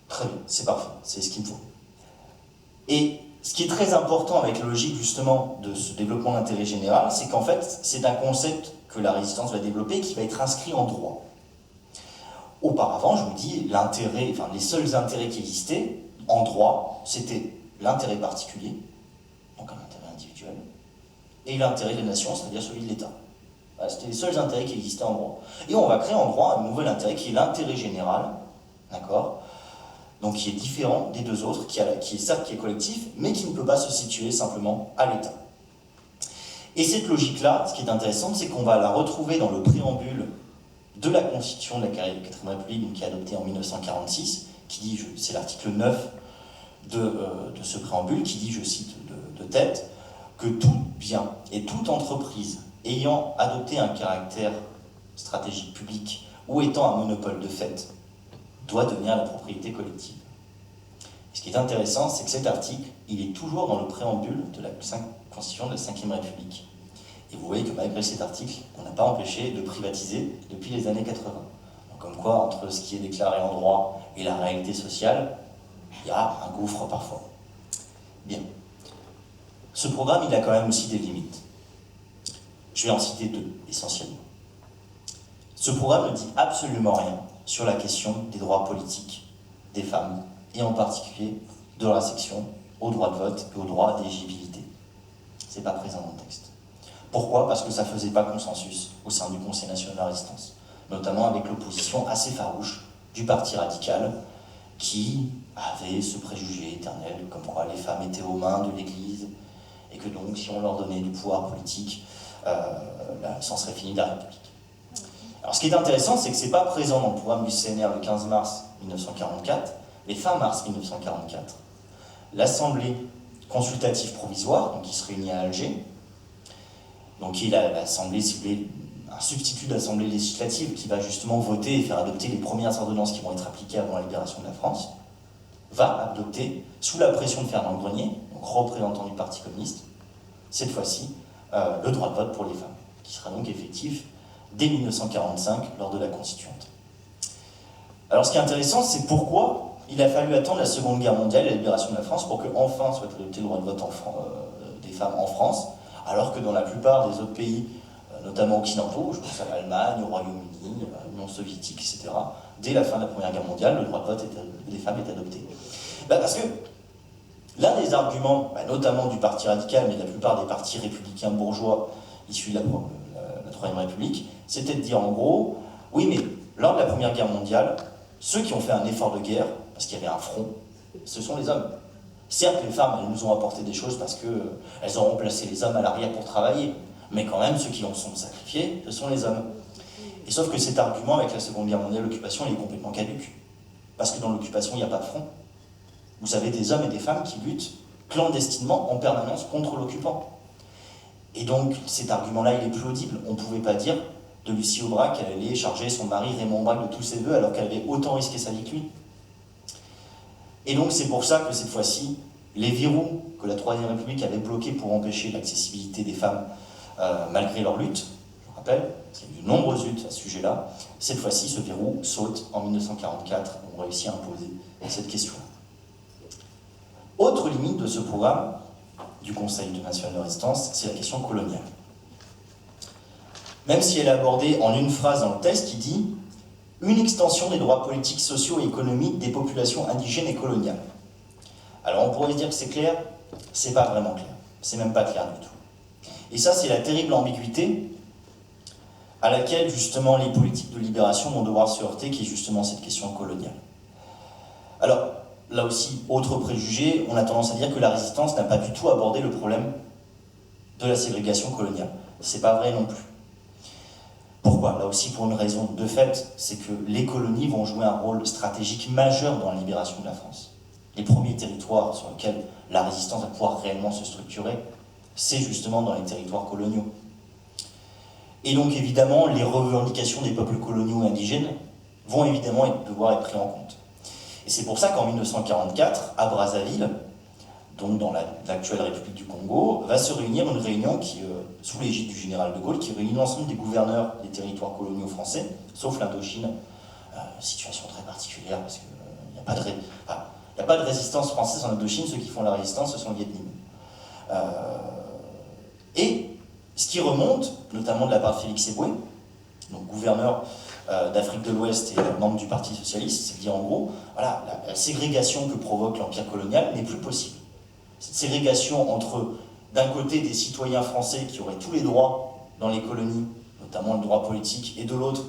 Très bien, c'est parfait, c'est ce qu'il me faut. Et ce qui est très important avec la logique justement de ce développement d'intérêt général, c'est qu'en fait, c'est un concept que la résistance va développer et qui va être inscrit en droit. Auparavant, je vous dis, les seuls intérêts qui existaient en droit, c'était l'intérêt particulier, donc un intérêt individuel, et l'intérêt de la nation, c'est-à-dire celui de l'État. Voilà, c'était les seuls intérêts qui existaient en droit. Et on va créer en droit un nouvel intérêt qui est l'intérêt général, d'accord ? Donc qui est différent des deux autres, qui est collectif, mais qui ne peut pas se situer simplement à l'État. Et cette logique-là, ce qui est intéressant, c'est qu'on va la retrouver dans le préambule de la Constitution de la 4ème République, qui est adoptée en 1946, qui dit, c'est l'article 9 de ce préambule, qui dit, je cite de tête, que tout bien et toute entreprise ayant adopté un caractère stratégique public ou étant un monopole de fait, doit devenir la propriété collective. Et ce qui est intéressant, c'est que cet article, il est toujours dans le préambule de la Constitution de la 5ème République. Et vous voyez que malgré cet article, on n'a pas empêché de privatiser depuis les années 80. Donc comme quoi, entre ce qui est déclaré en droit et la réalité sociale, il y a un gouffre parfois. Bien. Ce programme, il a quand même aussi des limites. Je vais en citer 2, essentiellement. Ce programme ne dit absolument rien sur la question des droits politiques des femmes, et en particulier de leur section au droit de vote et au droit d'éligibilité. Ce n'est pas présent dans le texte. Pourquoi? Parce que ça ne faisait pas consensus au sein du Conseil national de la résistance, notamment avec l'opposition assez farouche du parti radical qui avait ce préjugé éternel comme quoi les femmes étaient aux mains de l'Église et que donc si on leur donnait du pouvoir politique, c'en serait fini de la République. Alors ce qui est intéressant, c'est que ce n'est pas présent dans le programme du CNR le 15 mars 1944, mais fin mars 1944. L'Assemblée consultative provisoire, donc qui se réunit à Alger, donc qui est l'Assemblée, si vous voulez, un substitut de l'Assemblée législative qui va justement voter et faire adopter les premières ordonnances qui vont être appliquées avant la libération de la France, va adopter, sous la pression de Fernand Grenier, donc représentant du Parti communiste, cette fois-ci, le droit de vote pour les femmes, qui sera donc effectif dès 1945, lors de la Constituante. Alors ce qui est intéressant, c'est pourquoi il a fallu attendre la Seconde Guerre mondiale et la libération de la France pour qu'enfin soit adopté le droit de vote des femmes en France, alors que dans la plupart des autres pays, notamment occidentaux, je pense à l'Allemagne, au Royaume-Uni, à l'Union soviétique, etc., dès la fin de la Première Guerre mondiale, le droit de vote des femmes est adopté. Parce que l'un des arguments, notamment du Parti radical, mais de la plupart des partis républicains bourgeois issus de la Troisième République, c'était de dire en gros, oui mais lors de la Première Guerre mondiale, ceux qui ont fait un effort de guerre, parce qu'il y avait un front, ce sont les hommes. Certes, les femmes, elles nous ont apporté des choses parce qu'elles ont remplacé les hommes à l'arrière pour travailler, mais quand même, ceux qui en sont sacrifiés, ce sont les hommes. Et sauf que cet argument, avec la Seconde Guerre mondiale, l'occupation, il est complètement caduque. Parce que dans l'occupation, il n'y a pas de front. Vous avez des hommes et des femmes qui luttent clandestinement, en permanence, contre l'occupant. Et donc, cet argument-là, il est plus audible. On ne pouvait pas dire de Lucie Aubrac qu'elle allait charger son mari Raymond Aubrac de tous ses vœux alors qu'elle avait autant risqué sa vie que lui. Et donc, c'est pour ça que cette fois-ci, les verrous que la Troisième République avait bloqués pour empêcher l'accessibilité des femmes malgré leur lutte, je rappelle, qu'il y a eu de nombreuses luttes à ce sujet-là, cette fois-ci, ce verrou saute en 1944, on réussit à imposer cette question. Autre limite de ce programme du Conseil national de résistance, c'est la question coloniale. Même si elle est abordée en une phrase dans le texte qui dit « une extension des droits politiques, sociaux et économiques des populations indigènes et coloniales ». Alors on pourrait se dire que c'est clair, c'est pas vraiment clair, c'est même pas clair du tout. Et ça, c'est la terrible ambiguïté à laquelle justement les politiques de libération vont devoir se heurter, qui est justement cette question coloniale. Alors, là aussi, autre préjugé, on a tendance à dire que la résistance n'a pas du tout abordé le problème de la ségrégation coloniale. C'est pas vrai non plus. Pourquoi? Là aussi pour une raison de fait, c'est que les colonies vont jouer un rôle stratégique majeur dans la libération de la France. Les premiers territoires sur lesquels la résistance va pouvoir réellement se structurer, c'est justement dans les territoires coloniaux. Et donc évidemment, les revendications des peuples coloniaux et indigènes vont évidemment devoir être prises en compte. Et c'est pour ça qu'en 1944, à Brazzaville, donc dans l'actuelle République du Congo, va se réunir une réunion qui, sous l'égide du général de Gaulle, qui réunit l'ensemble des gouverneurs des territoires coloniaux français, sauf l'Indochine, situation très particulière, parce qu'il n'y a pas de résistance française en Indochine, ceux qui font la résistance, ce sont les Vietnamiens. Et ce qui remonte, notamment de la part de Félix Éboué, donc gouverneur d'Afrique de l'Ouest et membre du Parti socialiste, c'est de dire en gros, voilà, la ségrégation que provoque l'empire colonial n'est plus possible. Cette ségrégation entre, d'un côté, des citoyens français qui auraient tous les droits dans les colonies, notamment le droit politique, et de l'autre,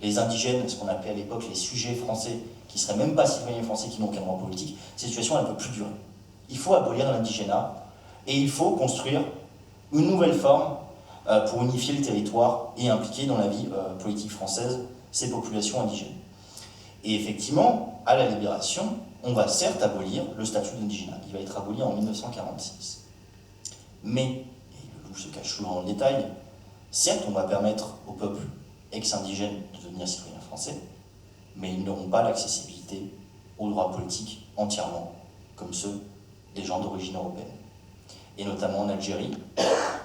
les indigènes, ce qu'on appelait à l'époque les sujets français, qui ne seraient même pas citoyens français, qui n'ont aucun droit politique, cette situation, elle ne peut plus durer. Il faut abolir l'indigénat, et il faut construire une nouvelle forme pour unifier le territoire et impliquer dans la vie politique française ces populations indigènes. Et effectivement, à la libération, on va certes abolir le statut d'indigénat. Il va être aboli en 1946. Mais, et le loup se cache souvent dans le détail, certes, on va permettre aux peuples ex-indigènes de devenir citoyens français, mais ils n'auront pas l'accessibilité aux droits politiques entièrement, comme ceux des gens d'origine européenne. Et notamment en Algérie,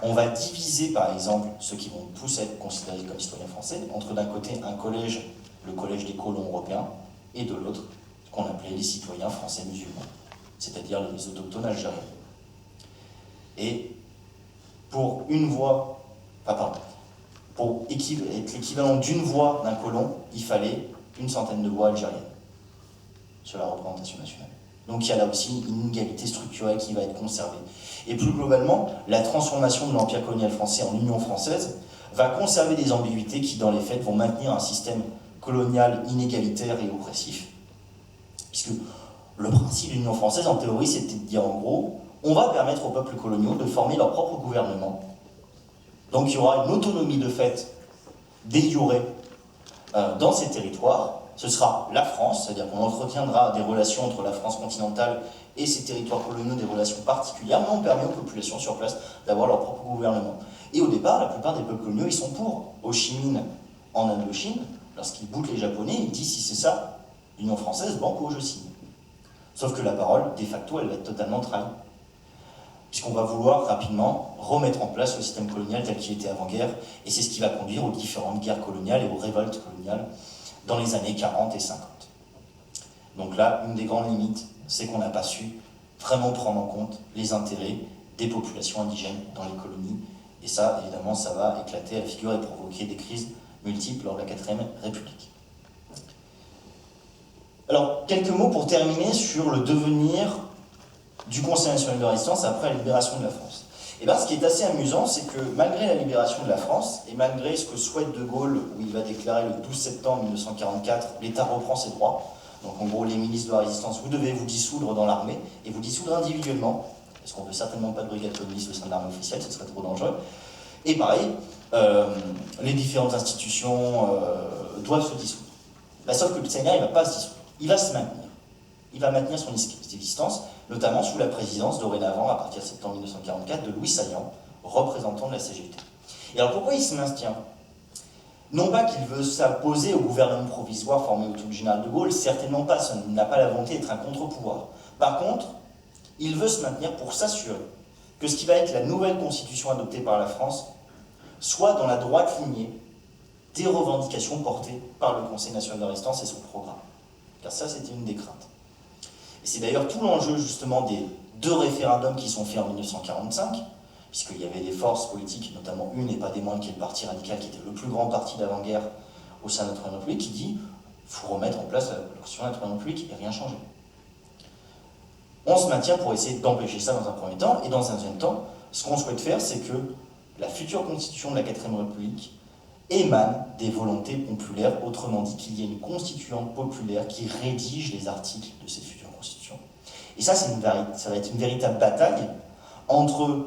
on va diviser par exemple ceux qui vont tous être considérés comme citoyens français, entre d'un côté un collège, le collège des colons européens, et de l'autre, ce qu'on appelait les citoyens français musulmans, c'est-à-dire les autochtones algériens. Et pour une voix, pour être l'équivalent d'une voix d'un colon, il fallait une centaine de voix algériennes sur la représentation nationale. Donc il y a là aussi une inégalité structurelle qui va être conservée. Et plus globalement, la transformation de l'Empire colonial français en Union française va conserver des ambiguïtés qui, dans les faits, vont maintenir un système colonial inégalitaire et oppressif. Puisque le principe de l'Union française, en théorie, c'était de dire en gros, on va permettre aux peuples coloniaux de former leur propre gouvernement. Donc il y aura une autonomie de fait de jure dans ces territoires. Ce sera la France, c'est-à-dire qu'on entretiendra des relations entre la France continentale et ces territoires coloniaux, des relations particulières, mais on permet aux populations sur place d'avoir leur propre gouvernement. Et au départ, la plupart des peuples coloniaux, ils sont pour. Ho Chi Minh, en Indochine, lorsqu'ils boutent les Japonais, ils disent si c'est ça, l'Union française, banco, je signe. Sauf que la parole, de facto, elle va être totalement trahie. Puisqu'on va vouloir rapidement remettre en place le système colonial tel qu'il était avant-guerre, et c'est ce qui va conduire aux différentes guerres coloniales et aux révoltes coloniales dans les années 40 et 50. Donc là, une des grandes limites, c'est qu'on n'a pas su vraiment prendre en compte les intérêts des populations indigènes dans les colonies, et ça, évidemment, ça va éclater à la figure et provoquer des crises multiples lors de la 4ème République. Alors, quelques mots pour terminer sur le devenir du Conseil national de résistance après la libération de la France. Et bien, ce qui est assez amusant, c'est que malgré la libération de la France, et malgré ce que souhaite De Gaulle, où il va déclarer le 12 septembre 1944, l'État reprend ses droits, donc en gros les ministres de la résistance, vous devez vous dissoudre dans l'armée, et vous dissoudre individuellement, parce qu'on ne veut certainement pas de brigade communiste au sein de l'armée officielle, ce serait trop dangereux. Et pareil, les différentes institutions doivent se dissoudre. Bah, sauf que le CNR, il ne va pas se dissoudre, il va se maintenir. Il va maintenir son existence, notamment sous la présidence dorénavant, à partir de septembre 1944, de Louis Saillant, représentant de la CGT. Et alors pourquoi il se maintient? Non pas qu'il veut s'opposer au gouvernement provisoire formé autour du général de Gaulle, certainement pas, ça n'a pas la volonté d'être un contre-pouvoir. Par contre, il veut se maintenir pour s'assurer que ce qui va être la nouvelle constitution adoptée par la France soit dans la droite lignée des revendications portées par le Conseil national de résistance et son programme. Car ça, c'était une des craintes. Et c'est d'ailleurs tout l'enjeu justement des 2 référendums qui sont faits en 1945, puisqu'il y avait des forces politiques, notamment une et pas des moindres, qui est le Parti radical, qui était le plus grand parti d'avant-guerre au sein de la Troisième République, qui dit qu'il faut remettre en place la Constitution de la Troisième République et rien changer. On se maintient pour essayer d'empêcher ça dans un premier temps, et dans un deuxième temps, ce qu'on souhaite faire, c'est que la future Constitution de la Quatrième République émane des volontés populaires, autrement dit qu'il y ait une constituante populaire qui rédige les articles de cette future constitution. Et ça, ça va être une véritable bataille entre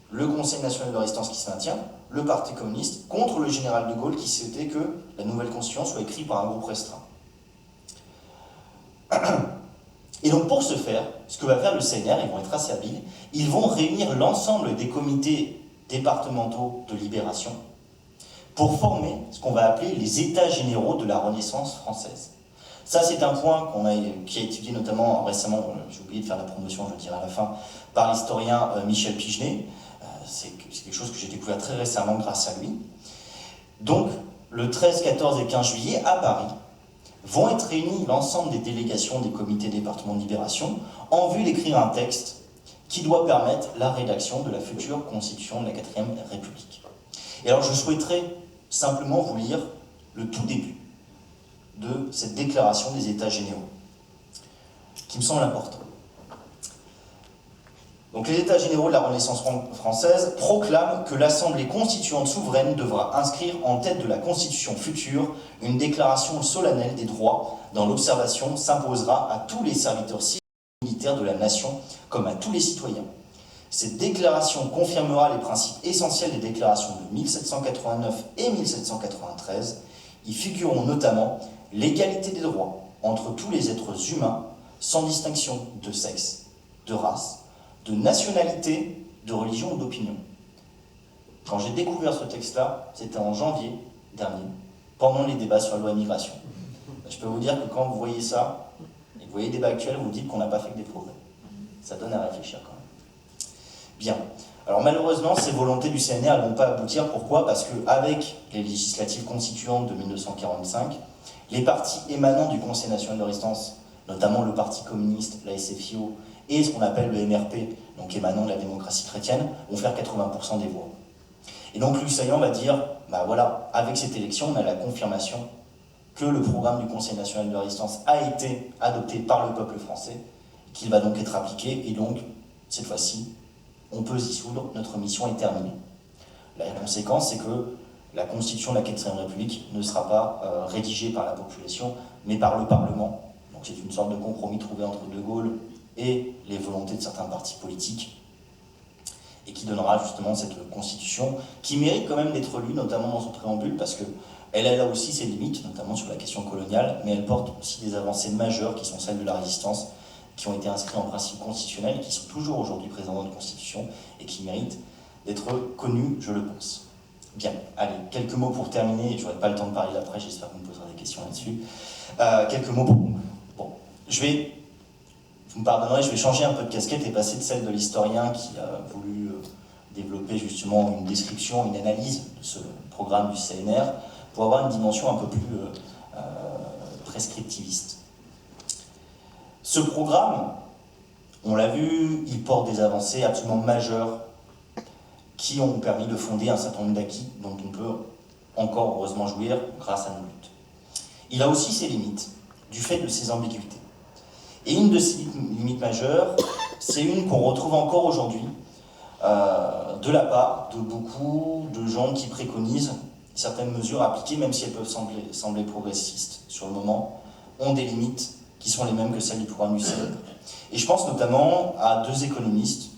le Conseil national de résistance qui se maintient, le Parti communiste, contre le général de Gaulle qui souhaitait que la nouvelle constitution soit écrite par un groupe restreint. Et donc pour ce faire, ce que va faire le CNR, ils vont être assez habiles, ils vont réunir l'ensemble des comités départementaux de libération pour former ce qu'on va appeler les États généraux de la Renaissance française. Ça, c'est un point qui a étudié notamment récemment, j'ai oublié de faire la promotion, je le dirai à la fin, par l'historien Michel Pigenet. C'est quelque chose que j'ai découvert très récemment grâce à lui. Donc, le 13, 14 et 15 juillet, à Paris, vont être réunis l'ensemble des délégations des comités départementaux de libération en vue d'écrire un texte qui doit permettre la rédaction de la future constitution de la 4ème République. Et alors, je souhaiterais simplement vous lire le tout début de cette déclaration des États généraux, qui me semble important. Donc les États généraux de la Renaissance française proclament que l'Assemblée constituante souveraine devra inscrire en tête de la Constitution future une déclaration solennelle des droits dont l'observation s'imposera à tous les serviteurs civils et militaires de la nation comme à tous les citoyens. Cette déclaration confirmera les principes essentiels des déclarations de 1789 et 1793. Y figureront notamment l'égalité des droits entre tous les êtres humains, sans distinction de sexe, de race, de nationalité, de religion ou d'opinion. Quand j'ai découvert ce texte-là, c'était en janvier dernier, pendant les débats sur la loi immigration. Je peux vous dire que quand vous voyez ça, et que vous voyez les débats actuels, vous vous dites qu'on n'a pas fait que des progrès. Ça donne à réfléchir quand même. Bien. Alors malheureusement, ces volontés du CNR ne vont pas aboutir. Pourquoi? Parce qu'avec les législatives constituantes de 1945, les partis émanant du Conseil national de résistance, notamment le Parti communiste, la SFIO, et ce qu'on appelle le MRP, donc émanant de la démocratie chrétienne, vont faire 80% des voix. Et donc Louis Saillant va dire, bah voilà, avec cette élection, on a la confirmation que le programme du Conseil national de résistance a été adopté par le peuple français, qu'il va donc être appliqué, et donc, cette fois-ci, on peut s'y soudre, notre mission est terminée. La conséquence, c'est que la Constitution de la 4ème République ne sera pas rédigée par la population, mais par le Parlement. Donc c'est une sorte de compromis trouvé entre De Gaulle et les volontés de certains partis politiques, et qui donnera justement cette Constitution, qui mérite quand même d'être lue, notamment dans son préambule, parce qu'elle a là aussi ses limites, notamment sur la question coloniale, mais elle porte aussi des avancées majeures qui sont celles de la résistance, qui ont été inscrits en principe constitutionnel, qui sont toujours aujourd'hui présents dans notre Constitution, et qui méritent d'être connus, je le pense. Bien, allez, quelques mots pour terminer, je n'aurai pas le temps de parler après, j'espère que vous me poserez des questions là-dessus. Quelques mots pour... Bon, vous me pardonnerez, je vais changer un peu de casquette et passer de celle de l'historien qui a voulu développer justement une description, une analyse de ce programme du CNR, pour avoir une dimension un peu plus prescriptiviste. Ce programme, on l'a vu, il porte des avancées absolument majeures qui ont permis de fonder un certain nombre d'acquis dont on peut encore heureusement jouir grâce à nos luttes. Il a aussi ses limites, du fait de ses ambiguïtés. Et une de ces limites majeures, c'est une qu'on retrouve encore aujourd'hui de la part de beaucoup de gens qui préconisent certaines mesures appliquées, même si elles peuvent sembler progressistes sur le moment, ont des limites qui sont les mêmes que celles du programme du CNR. Et je pense notamment à deux économistes,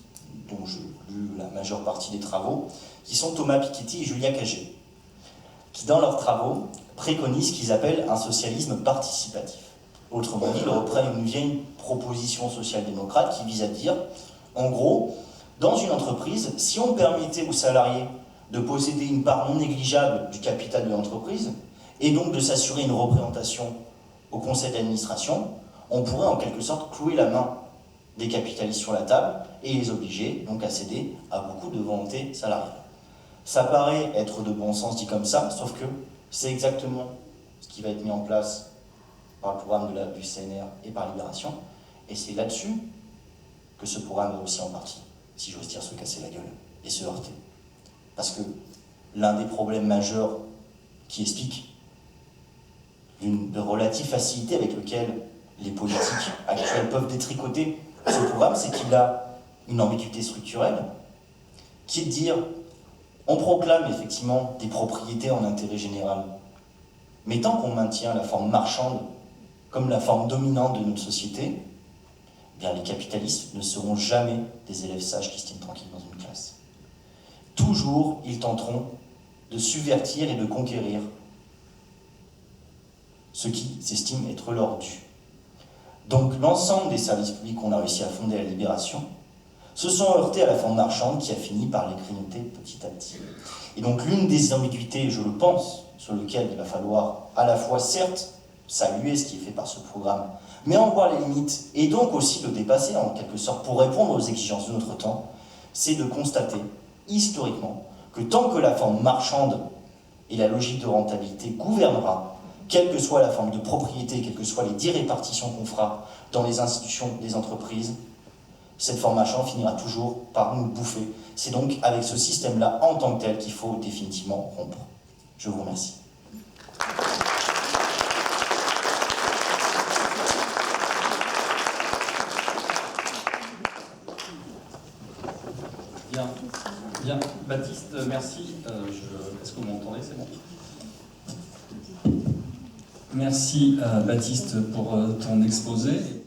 dont j'ai lu la majeure partie des travaux, qui sont Thomas Piketty et Julia Cagé, qui dans leurs travaux préconisent ce qu'ils appellent un socialisme participatif. Autrement dit, ils reprennent une vieille proposition social-démocrate qui vise à dire, en gros, dans une entreprise, si on permettait aux salariés de posséder une part non négligeable du capital de l'entreprise, et donc de s'assurer une représentation au conseil d'administration, on pourrait en quelque sorte clouer la main des capitalistes sur la table et les obliger donc à céder à beaucoup de volontés salariales. Ça paraît être de bon sens dit comme ça, sauf que c'est exactement ce qui va être mis en place par le programme du CNR et par Libération, et c'est là-dessus que ce programme va aussi en partie, si j'ose dire, se casser la gueule et se heurter. Parce que l'un des problèmes majeurs qui explique de relative facilité avec lequel les politiques actuelles peuvent détricoter ce programme, c'est qu'il a une ambiguïté structurelle, qui est de dire, on proclame effectivement des propriétés en intérêt général, mais tant qu'on maintient la forme marchande comme la forme dominante de notre société, eh bien les capitalistes ne seront jamais des élèves sages qui se tiennent tranquilles dans une classe. Toujours, ils tenteront de subvertir et de conquérir ce qui s'estime être leur dû. Donc l'ensemble des services publics qu'on a réussi à fonder à la Libération se sont heurtés à la forme marchande qui a fini par les grignoter petit à petit. Et donc l'une des ambiguïtés, je le pense, sur lequel il va falloir à la fois, certes, saluer ce qui est fait par ce programme, mais en voir les limites, et donc aussi le dépasser en quelque sorte pour répondre aux exigences de notre temps, c'est de constater, historiquement, que tant que la forme marchande et la logique de rentabilité gouvernera, quelle que soit la forme de propriété, quelles que soient les 10 répartitions qu'on fera dans les institutions des entreprises, cette forme marchande finira toujours par nous bouffer. C'est donc avec ce système-là, en tant que tel, qu'il faut définitivement rompre. Je vous remercie. Bien. Baptiste, merci. Est-ce que vous m'entendez? C'est bon. Merci Baptiste pour ton exposé.